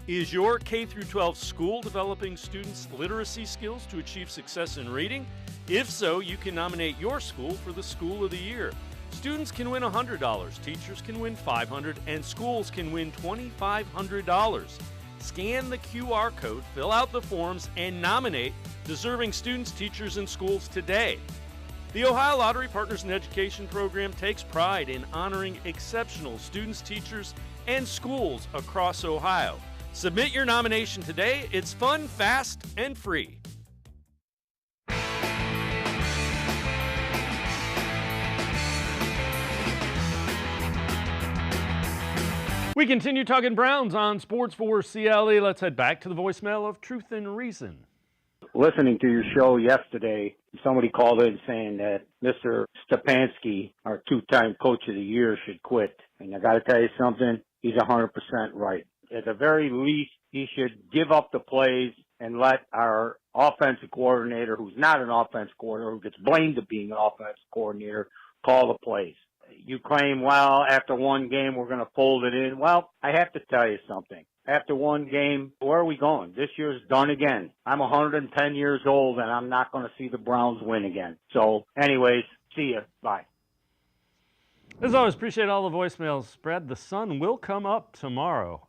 Is your K through 12 school developing students' literacy skills to achieve success in reading? If so, you can nominate your school for the School of the Year. Students can win $100, teachers can win $500, and schools can win $2,500. Scan the QR code, fill out the forms, and nominate deserving students, teachers, and schools today. The Ohio Lottery Partners in Education program takes pride in honoring exceptional students, teachers, and schools across Ohio. Submit your nomination today. It's fun, fast, and free. We continue talking Browns on Sports4CLE. Let's head back to the voicemail of Truth and Reason. Listening to your show yesterday, somebody called in saying that Mr. Stefanski, our two-time coach of the year, should quit. And I got to tell you something, he's 100% right. At the very least, he should give up the plays and let our offensive coordinator, who's not an offensive coordinator, who gets blamed for being an offensive coordinator, call the plays. You claim, well, after one game, we're going to fold it in. Well, I have to tell you something. after one game. Where are we going? This year's done again. I'm 110 years old, and I'm not going to see the Browns win again. So, anyways, see ya. Bye. As always, appreciate all the voicemails. Brad, the sun will come up tomorrow.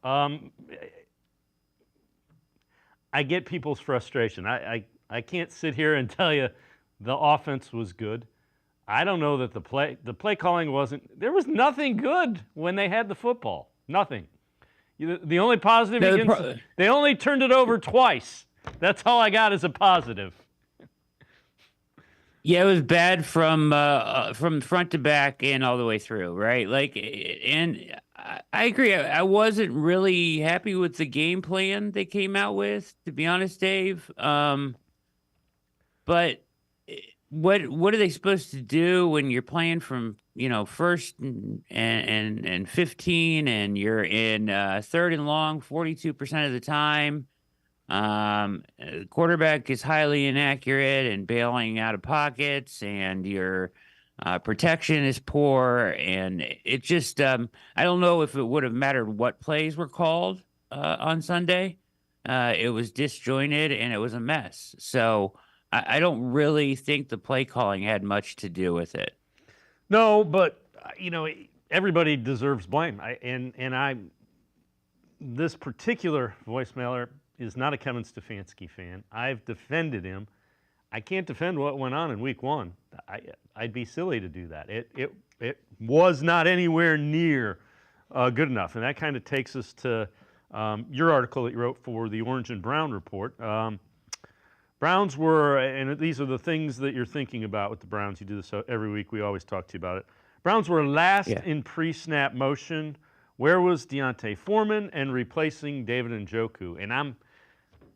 I get people's frustration. I can't sit here and tell you the offense was good. I don't know that the play calling wasn't. There was nothing good when they had the football. Nothing. The only positive they only turned it over twice. That's all I got as a positive. Yeah, it was bad from front to back and all the way through, right? Like, and I agree. I wasn't really happy with the game plan they came out with, to be honest, Dave. But what are they supposed to do when you're playing from, first and 15 and you're in third and long 42% of the time? Quarterback is highly inaccurate and bailing out of pockets, and your protection is poor, and it just I don't know if it would have mattered what plays were called on Sunday. It was disjointed and it was a mess. So I don't really think the play calling had much to do with it. No, but everybody deserves blame. This particular voicemailer is not a Kevin Stefanski fan. I've defended him. I can't defend what went on in Week 1. I'd be silly to do that. It was not anywhere near good enough, and that kind of takes us to your article that you wrote for the Orange and Brown Report. Browns were, and these are the things that you're thinking about with the Browns. You do this every week. We always talk to you about it. Browns were last in pre-snap motion. Where was Deontay Foreman and replacing David Njoku? And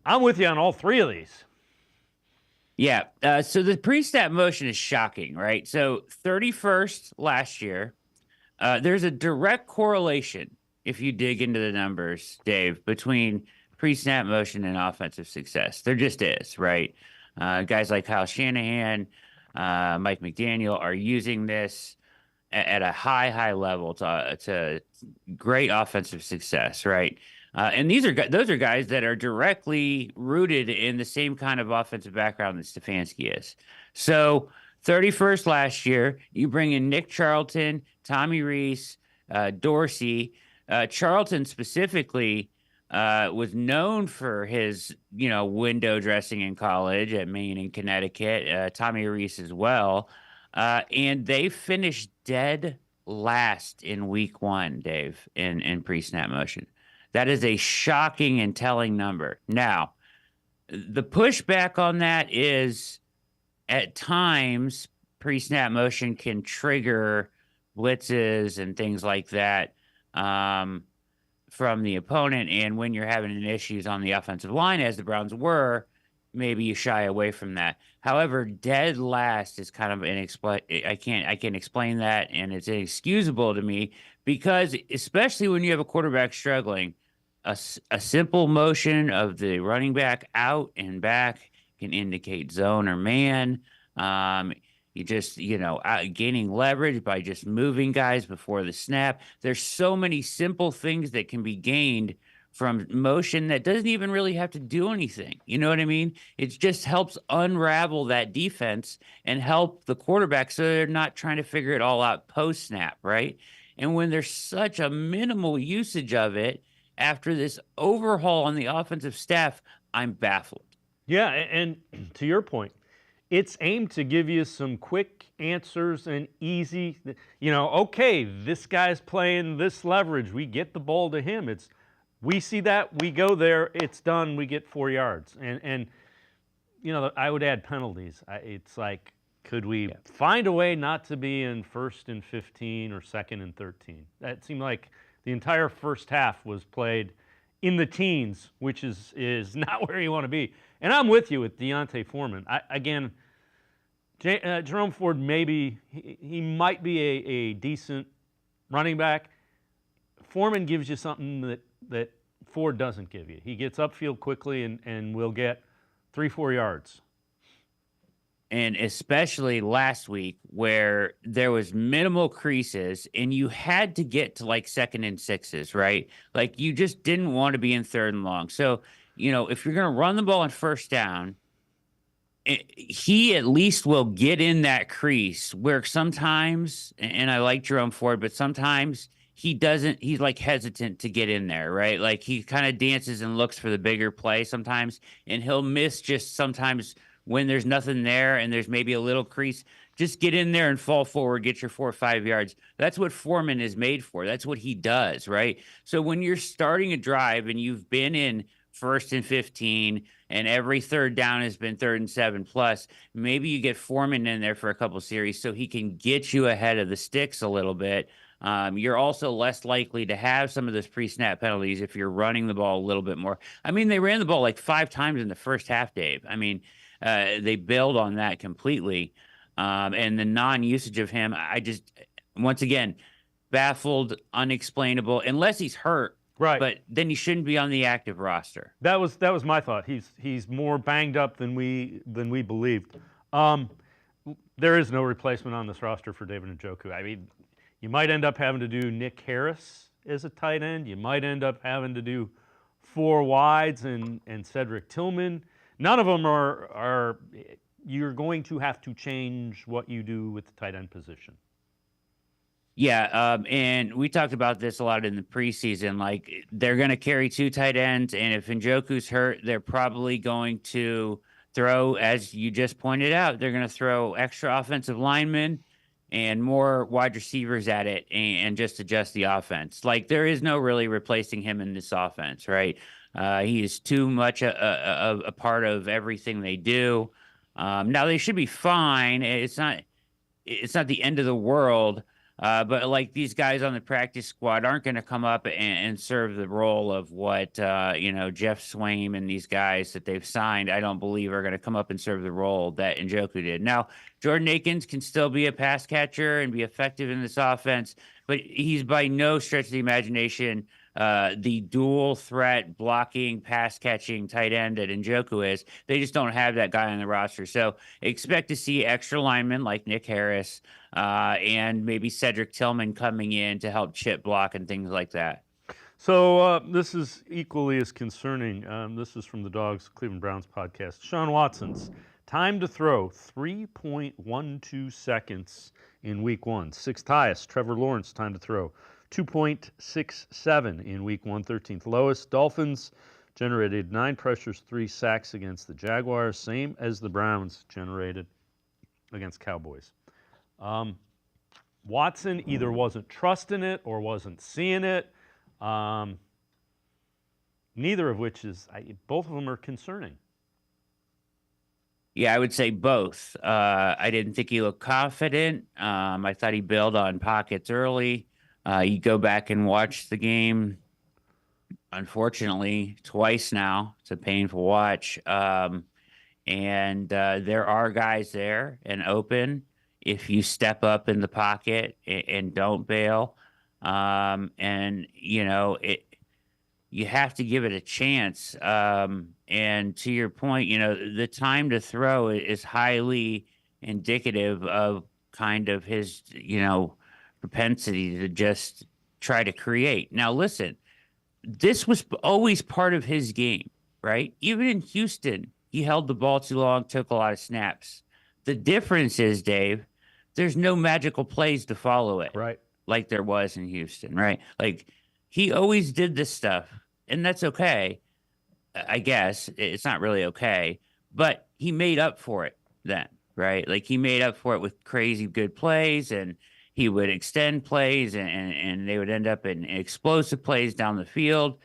I'm with you on all three of these. Yeah. So the pre-snap motion is shocking, right? So 31st last year. There's a direct correlation, if you dig into the numbers, Dave, between pre-snap motion and offensive success. There just is, right? Guys like Kyle Shanahan, Mike McDaniel are using this at a high level to great offensive success, right? And those are guys that are directly rooted in the same kind of offensive background that Stefanski is. So 31st last year, you bring in Nick Charlton, Tommy Rees, Dorsey. Charlton specifically was known for his, window dressing in college at Maine and Connecticut. Tommy Rees as well. And they finished dead last in Week 1, Dave, in pre-snap motion. That is a shocking and telling number. Now, the pushback on that is at times pre-snap motion can trigger blitzes and things like that from the opponent. And when you're having issues on the offensive line, as the Browns were, maybe you shy away from that. However, dead last is kind of I can't explain that, and it's inexcusable to me because, especially when you have a quarterback struggling, a simple motion of the running back out and back can indicate zone or man. You just, gaining leverage by just moving guys before the snap. There's so many simple things that can be gained from motion that doesn't even really have to do anything. You know what I mean? It just helps unravel that defense and help the quarterback so they're not trying to figure it all out post-snap, right? And when there's such a minimal usage of it after this overhaul on the offensive staff, I'm baffled. Yeah, and to your point, it's aimed to give you some quick answers and easy, okay, this guy's playing this leverage. We get the ball to him. We see that, we go there, it's done, we get 4 yards. And I would add penalties. It's like, could we find a way not to be in 1st and 15 or 2nd and 13? That seemed like the entire first half was played in the teens, which is not where you want to be. And I'm with you with Deontay Foreman. Jerome Ford, maybe he might be a decent running back. Foreman gives you something that Ford doesn't give you. He gets upfield quickly and will get 3-4 yards. and especially last week where there was minimal creases and you had to get to like 2nd and 6s, right? Like you just didn't want to be in 3rd and long. So, if you're going to run the ball on 1st down, he at least will get in that crease where sometimes, and I like Jerome Ford, but sometimes he doesn't, he's like hesitant to get in there, right? Like he kind of dances and looks for the bigger play sometimes, and he'll miss just sometimes when there's nothing there and there's maybe a little crease. Just get in there and fall forward, get your 4 or 5 yards. That's what Foreman is made for. That's what he does, right? So when you're starting a drive and you've been in 1st and 15 and every 3rd down has been 3rd and 7 plus, maybe you get Foreman in there for a couple series so he can get you ahead of the sticks a little bit. You're also less likely to have some of those pre-snap penalties if you're running the ball a little bit more. I mean, they ran the ball like 5 times in the first half, Dave. I mean, they bailed on that completely. And the non-usage of him, I just, once again, baffled, unexplainable, unless he's hurt. Right. But then he shouldn't be on the active roster. That was my thought. He's more banged up than we believed. There is no replacement on this roster for David Njoku. I mean, you might end up having to do Nick Harris as a tight end. You might end up having to do 4 wides and Cedric Tillman. None of them are you're going to have to change what you do with the tight end position. Yeah, and we talked about this a lot in the preseason. Like, they're going to carry 2 tight ends, and if Njoku's hurt, they're probably going to throw, as you just pointed out, they're going to throw extra offensive linemen and more wide receivers at it and just adjust the offense. Like, there is no really replacing him in this offense, right? He is too much a part of everything they do. Now, they should be fine. It's not the end of the world. But like these guys on the practice squad aren't going to come up and serve the role of what, Jeff Swaim and these guys that they've signed, I don't believe are going to come up and serve the role that Njoku did. Now, Jordan Akins can still be a pass catcher and be effective in this offense, but he's by no stretch of the imagination the dual threat blocking, pass catching tight end that Njoku is. They just don't have that guy on the roster. So expect to see extra linemen like Nick Harris and maybe Cedric Tillman coming in to help chip block and things like that. So this is equally as concerning. This is from the Dogs Cleveland Browns podcast. Deshaun Watson's time to throw, 3.12 seconds in week 1. 6th highest. Trevor Lawrence time to throw, 2.67 in week 1, 13th lowest. Dolphins generated 9 pressures, 3 sacks against the Jaguars, same as the Browns generated against Cowboys. Watson either wasn't trusting it or wasn't seeing it. Neither of which is, both of them are concerning. Yeah, I would say both. I didn't think he looked confident. I thought he bailed on pockets early. You go back and watch the game, unfortunately, twice now. It's a painful watch. And there are guys there and open if you step up in the pocket and don't bail. You have to give it a chance. And to your point, the time to throw is highly indicative of kind of his, propensity to just try to create. Now, listen, this was always part of his game, right? Even in Houston, he held the ball too long, took a lot of snaps. The difference is, Dave, there's no magical plays to follow it. Right. Like there was in Houston, right? Like, he always did this stuff, and that's okay. I guess it's not really okay, but he made up for it then, right? Like, he made up for it with crazy good plays, and he would extend plays, and they would end up in explosive plays down the field.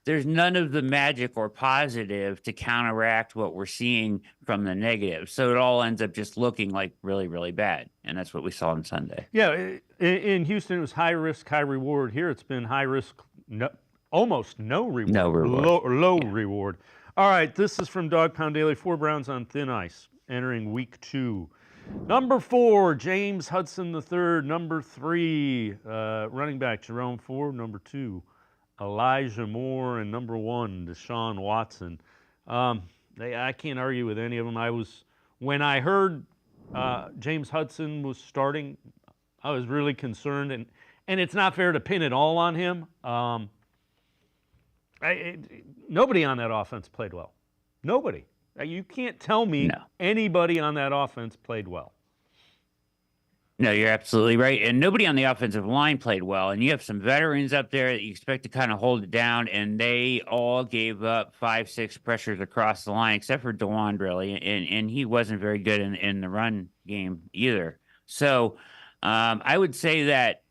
There's none of the magic or positive to counteract what we're seeing from the negative. So it all ends up just looking like really, really bad. And that's what we saw on Sunday. Yeah, in Houston, it was high risk, high reward. Here, it's been high risk, almost no reward. No reward. Low reward. All right, this is from Dog Pound Daily. 4 Browns on thin ice entering week 2. Number 4, James Hudson III. Number 3, running back Jerome Ford. Number 2, Elijah Moore. And number 1, Deshaun Watson. I can't argue with any of them. When I heard James Hudson was starting, I was really concerned, and it's not fair to pin it all on him. Nobody on that offense played well. Nobody. You can't tell me anybody on that offense played well. No, you're absolutely right. And nobody on the offensive line played well. And you have some veterans up there that you expect to kind of hold it down, and they all gave up 5-6 pressures across the line, except for DeShaun, really. And he wasn't very good in the run game either. So I would say that,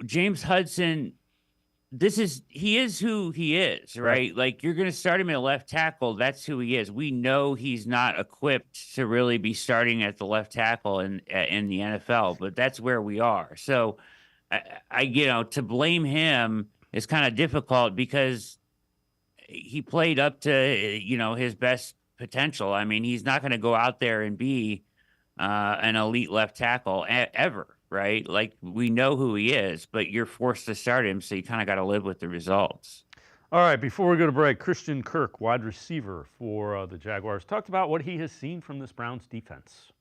James Hudson, he is who he is, right? Like, you're going to start him at left tackle. That's who he is. We know he's not equipped to really be starting at the left tackle in the NFL, but that's where we are. So to blame him is kind of difficult because he played up to, his best potential. I mean, he's not going to go out there and be an elite left tackle ever. Right? Like, we know who he is, but you're forced to start him, so you kind of got to live with the results. All right, before we go to break, Christian Kirk, wide receiver for the Jaguars, talked about what he has seen from this Browns defense.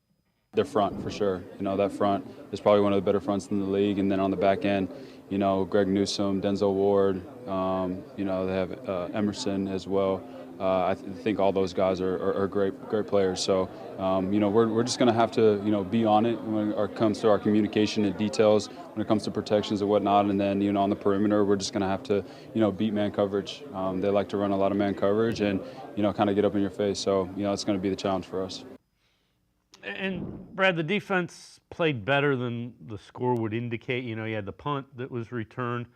Their front, for sure. That front is probably one of the better fronts in the league. And then on the back end, Greg Newsome, Denzel Ward, they have Emerson as well. I think all those guys are great players. So, we're just going to have to, be on it when it comes to our communication and details, when it comes to protections and whatnot. And then, on the perimeter, we're just going to have to, beat man coverage. They like to run a lot of man coverage and, kind of get up in your face. So, it's going to be the challenge for us. And, Brad, the defense played better than the score would indicate. You had the punt that was returned.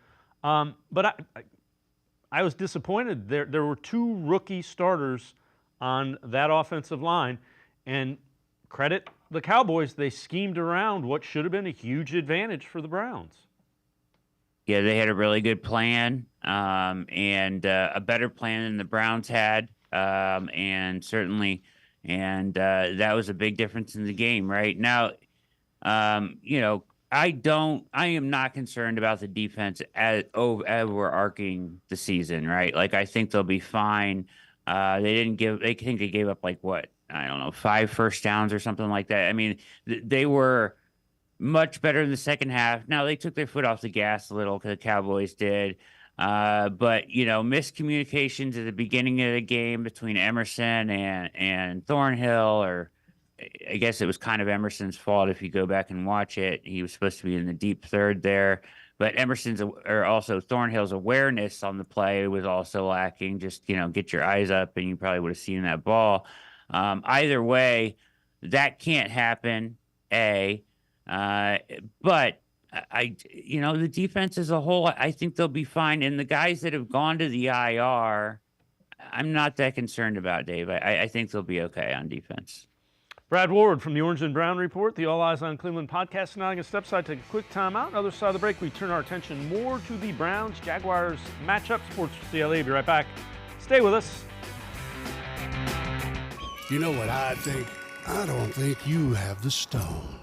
But I was disappointed. There were 2 rookie starters on that offensive line, and credit the Cowboys, they schemed around what should have been a huge advantage for the Browns. Yeah, they had a really good plan, and a better plan than the Browns had, and certainly, that was a big difference in the game. Right now, I am not concerned about the defense as overarching the season, right? Like, I think they'll be fine. They gave up 5 first downs or something like that. I mean, they were much better in the second half. Now, they took their foot off the gas a little, because the Cowboys did. But, miscommunications at the beginning of the game between Emerson and Thornhill, or I guess it was kind of Emerson's fault if you go back and watch it. He was supposed to be in the deep third there. But also Thornhill's awareness on the play was also lacking. Just, get your eyes up and you probably would have seen that ball. Either way, that can't happen, but the defense as a whole, I think they'll be fine. And the guys that have gone to the IR, I'm not that concerned about, Dave. I think they'll be okay on defense. Brad Ward from the Orange and Brown Report, the All Eyes on Cleveland podcast. Now, I'm going to step aside, take a quick timeout. Other side of the break, we turn our attention more to the Browns-Jaguars matchup. Sports4CLE, be right back. Stay with us. You know what I think? I don't think you have the stones.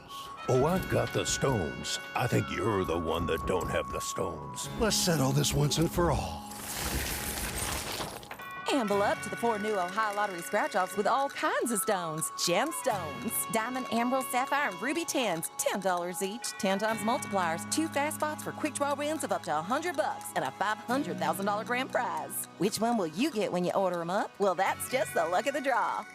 Oh, I've got the stones. I think you're the one that don't have the stones. Let's settle this once and for all. Amble up to the 4 new Ohio Lottery scratch-offs with all kinds of stones. Gemstones, diamond, emerald, sapphire, and ruby tins. $10 each. 10 times multipliers. 2 fast spots for quick draw wins of up to $100 and a $500,000 grand prize. Which one will you get when you order them up? Well, that's just the luck of the draw.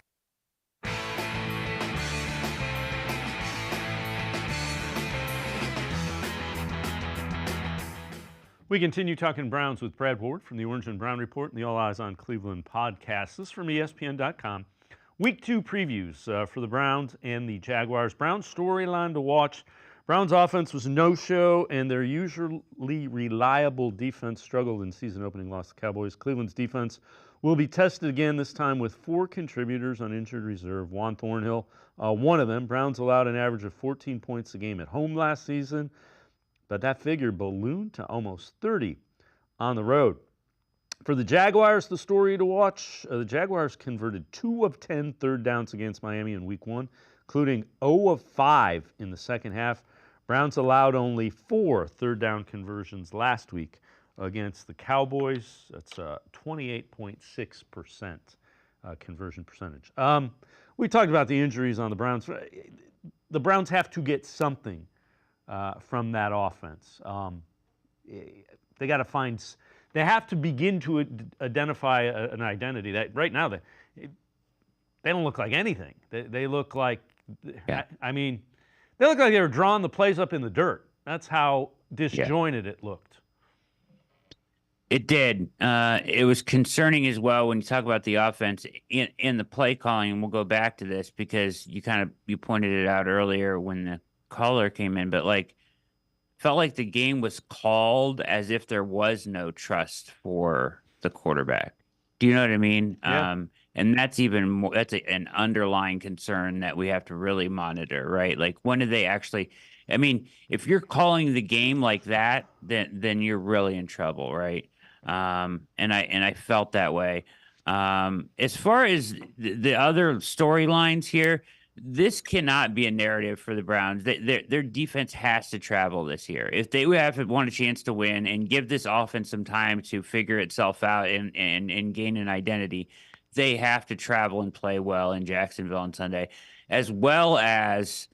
We continue talking Browns with Brad Ward from the Orange and Brown Report and the All Eyes on Cleveland podcast. This is from ESPN.com. Week 2 previews for the Browns and the Jaguars. Browns storyline to watch. Browns offense was no-show, and their usually reliable defense struggled in season opening loss to the Cowboys. Cleveland's defense will be tested again, this time with 4 contributors on injured reserve. Juan Thornhill, one of them. Browns allowed an average of 14 points a game at home last season, but that figure ballooned to almost 30 on the road. For the Jaguars, the story to watch, the Jaguars converted 2 of 10 third downs against Miami in Week 1, including 0 of 5 in the second half. Browns allowed only 4 third down conversions last week against the Cowboys. That's 28.6% conversion percentage. we talked about the injuries on the Browns. The Browns have to get something from that offense. They got to find. They have to begin to identify an identity. That right now they don't look like anything. They look like. Yeah. I mean, they look like they were drawing the plays up in the dirt. That's how disjointed it looked. It did. It was concerning as well when you talk about the offense in the play calling, and we'll go back to this because you pointed it out earlier when the caller came in, but like felt like the game was called as if there was no trust for the quarterback. Do you know what I mean? Yeah. And that's even more, that's an underlying concern that we have to really monitor, right? Like when did they actually, I mean, if you're calling the game like that, then you're really in trouble, right? And I felt that way. As far as the other storylines here, this cannot be a narrative for the Browns. Their defense has to travel this year. If they want a chance to win and give this offense some time to figure itself out and gain an identity, they have to travel and play well in Jacksonville on Sunday, as well as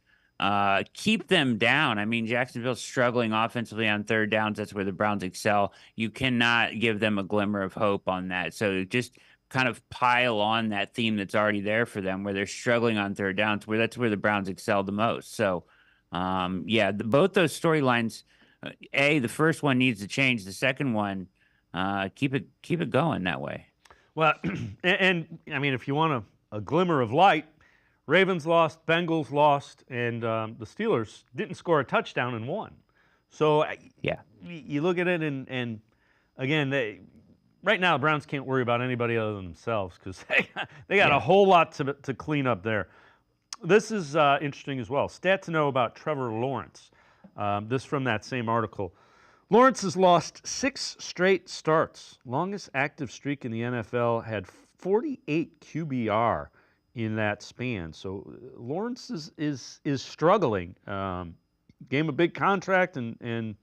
keep them down. I mean, Jacksonville's struggling offensively on third downs. That's where the Browns excel. You cannot give them a glimmer of hope on that. So just kind of pile on that theme that's already there for them, where they're struggling on third downs, where that's where the Browns excel the most. So, both those storylines. The first one needs to change. The second one, keep it going that way. Well, and I mean, if you want a glimmer of light, Ravens lost, Bengals lost, and the Steelers didn't score a touchdown and won. So you look at it, and again, right now the Browns can't worry about anybody other than themselves because they got a whole lot to clean up there. This is interesting as well. Stat to know about Trevor Lawrence. This from that same article. Lawrence has lost 6 straight starts. Longest active streak in the NFL, had 48 QBR in that span. So Lawrence is struggling. Gave him a big contract, and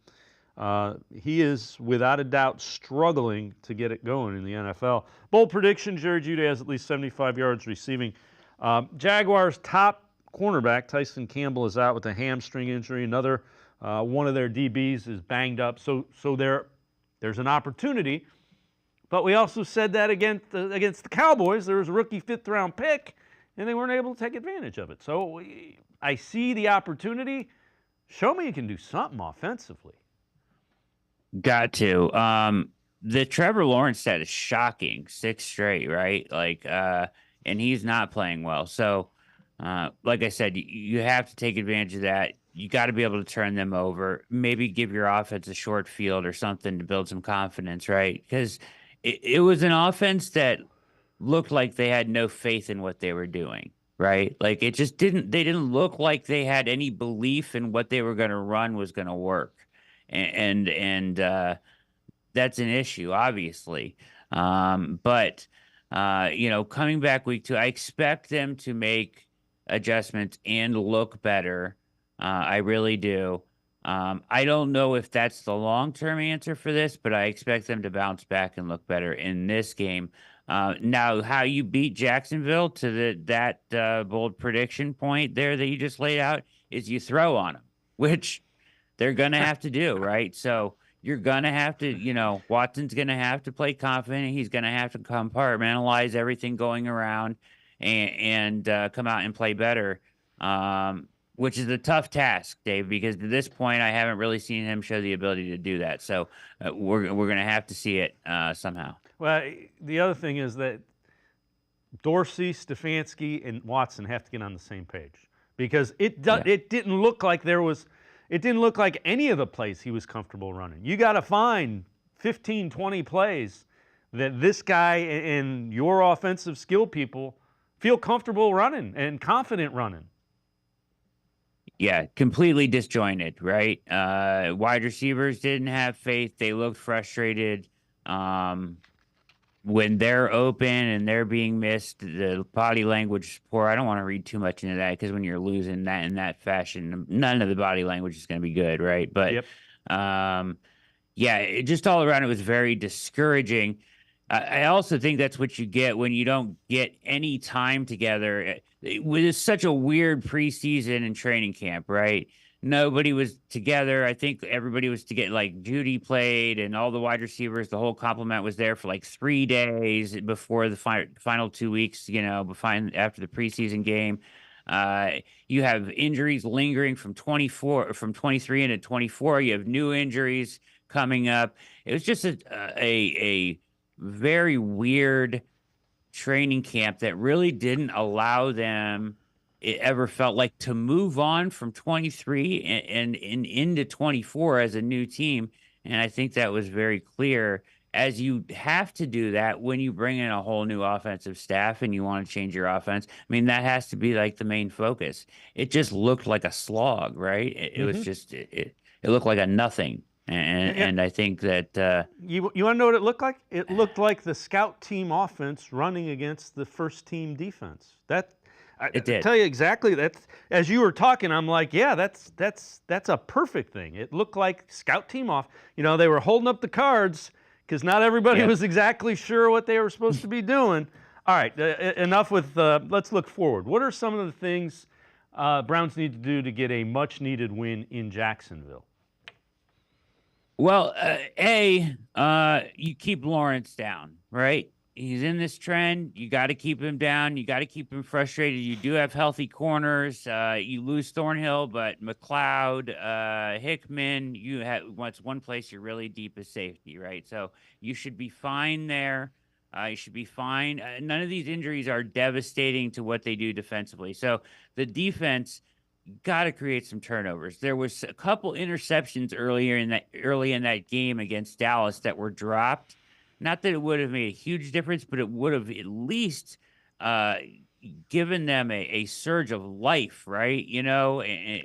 he is without a doubt struggling to get it going in the NFL. Bold prediction: Jerry Jeudy has at least 75 yards receiving. Jaguars top cornerback Tyson Campbell is out with a hamstring injury. Another one of their DBs is banged up. So there's an opportunity. But we also said that against the Cowboys, there was a rookie 5th-round pick, and they weren't able to take advantage of it. So I see the opportunity. Show me you can do something offensively. Got to. The Trevor Lawrence stat is shocking. 6 straight, right? And he's not playing well. So, like I said, you have to take advantage of that. You got to be able to turn them over. Maybe give your offense a short field or something to build some confidence, right? Because it was an offense that looked like they had no faith in what they were doing, right? Like it just didn't. They didn't look like they had any belief in what they were going to run was going to work, and that's an issue, obviously. But coming back week 2, I expect them to make adjustments and look better. I really do. I don't know if that's the long-term answer for this, but I expect them to bounce back and look better in this game. Now, how you beat Jacksonville to that bold prediction point there that you just laid out is you throw on them, which they're going to have to do, right? So you're going to have to, Watson's going to have to play confident. He's going to have to compartmentalize everything going around and come out and play better. Which is a tough task, Dave, because to this point, I haven't really seen him show the ability to do that. So we're going to have to see it somehow. Well, the other thing is that Dorsey, Stefanski, and Watson have to get on the same page because it didn't look like it didn't look like any of the plays he was comfortable running. You got to find 15, 20 plays that this guy and your offensive skill people feel comfortable running and confident running. Yeah, completely disjointed, right? Wide receivers didn't have faith. They looked frustrated. When they're open and they're being missed, the body language is poor. I don't want to read too much into that because when you're losing that in that fashion, none of the body language is going to be good, right? But, just all around, it was very discouraging. I also think that's what you get when you don't get any time together. it was such a weird preseason and training camp, right? Nobody was together. I think everybody was together. Like Judy played, and all the wide receivers. The whole complement was there for like 3 days before the final 2 weeks. After the preseason game, you have injuries lingering from 23 into 24. You have new injuries coming up. It was just a very weird training camp that really didn't allow them, it ever felt like, to move on from 23 and into 24 as a new team. And I think that was very clear, as you have to do that when you bring in a whole new offensive staff and you want to change your offense. I mean, that has to be like the main focus. It just looked like a slog, right? It was just, it looked like a nothing. And I think that you want to know what it looked like? It looked like the scout team offense running against the first team defense. It did. I tell you exactly. That's, as you were talking, I'm like, yeah, that's a perfect thing. It looked like scout team off. They were holding up the cards because not everybody was exactly sure what they were supposed to be doing. All right, enough with. Let's look forward. What are some of the things Browns need to do to get a much-needed win in Jacksonville? Well, you keep Lawrence down, right? He's in this trend. You got to keep him down. You got to keep him frustrated. You do have healthy corners. You lose Thornhill, but McLeod, Hickman, what's one place you're really deep is safety, right? So you should be fine there. You should be fine. None of these injuries are devastating to what they do defensively. So the defense got to create some turnovers. There was a couple interceptions early in that game against Dallas that were dropped. Not that it would have made a huge difference, but it would have at least given them a surge of life, right?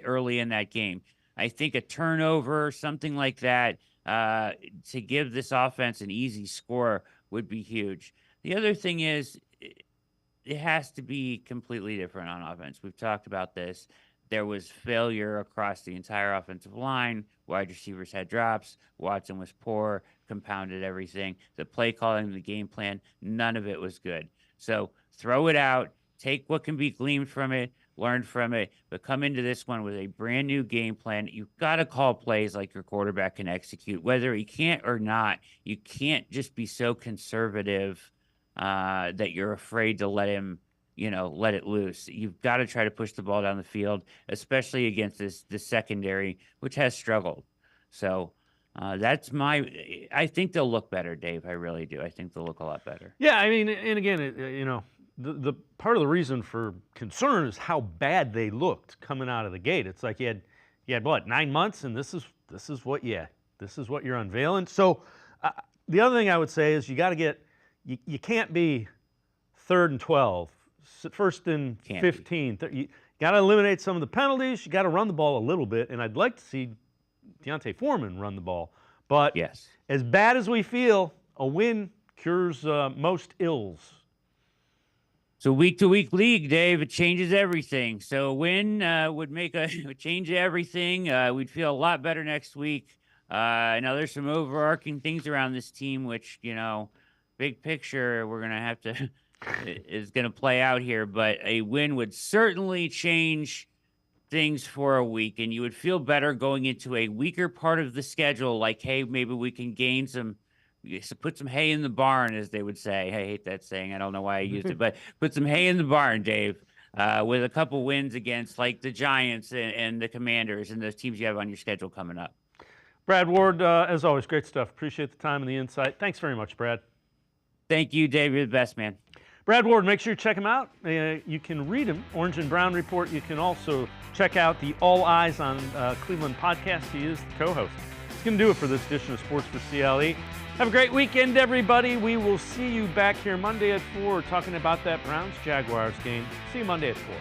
Early in that game. I think a turnover or something like that to give this offense an easy score would be huge. The other thing is it has to be completely different on offense. We've talked about this. There was failure across the entire offensive line. Wide receivers had drops. Watson was poor, compounded everything. The play calling, the game plan, none of it was good. So throw it out, take what can be gleaned from it, learn from it, but come into this one with a brand new game plan. You've got to call plays like your quarterback can execute. Whether he can't or not, you can't just be so conservative that you're afraid to let it loose. You've got to try to push the ball down the field, especially against this secondary, which has struggled. So I think they'll look better, Dave. I really do. I think they'll look a lot better. Yeah, I mean, and again, the part of the reason for concern is how bad they looked coming out of the gate. It's like you had what, 9 months, and this is what you're unveiling. So the other thing I would say is you can't be 3rd and 12. 1st and 15. You got to eliminate some of the penalties. You got to run the ball a little bit, and I'd like to see Deontay Foreman run the ball. But as bad as we feel, a win cures most ills. So week-to-week league, Dave, it changes everything. So a win would change everything. We'd feel a lot better next week. Now there's some overarching things around this team, which big picture, we're gonna have to. Is going to play out here, but a win would certainly change things for a week, and you would feel better going into a weaker part of the schedule, like, hey, maybe we can put some hay in the barn, as they would say. I hate that saying. I don't know why I used it, but put some hay in the barn, Dave, with a couple wins against, like, the Giants and the Commanders and the teams you have on your schedule coming up. Brad Ward, as always, great stuff. Appreciate the time and the insight. Thanks very much, Brad. Thank you, Dave. You're the best, man. Brad Ward, make sure you check him out. You can read him, Orange and Brown Report. You can also check out the All Eyes on Cleveland podcast. He is the co-host. It's going to do it for this edition of Sports for CLE. Have a great weekend, everybody. We will see you back here Monday at 4 talking about that Browns-Jaguars game. See you Monday at 4.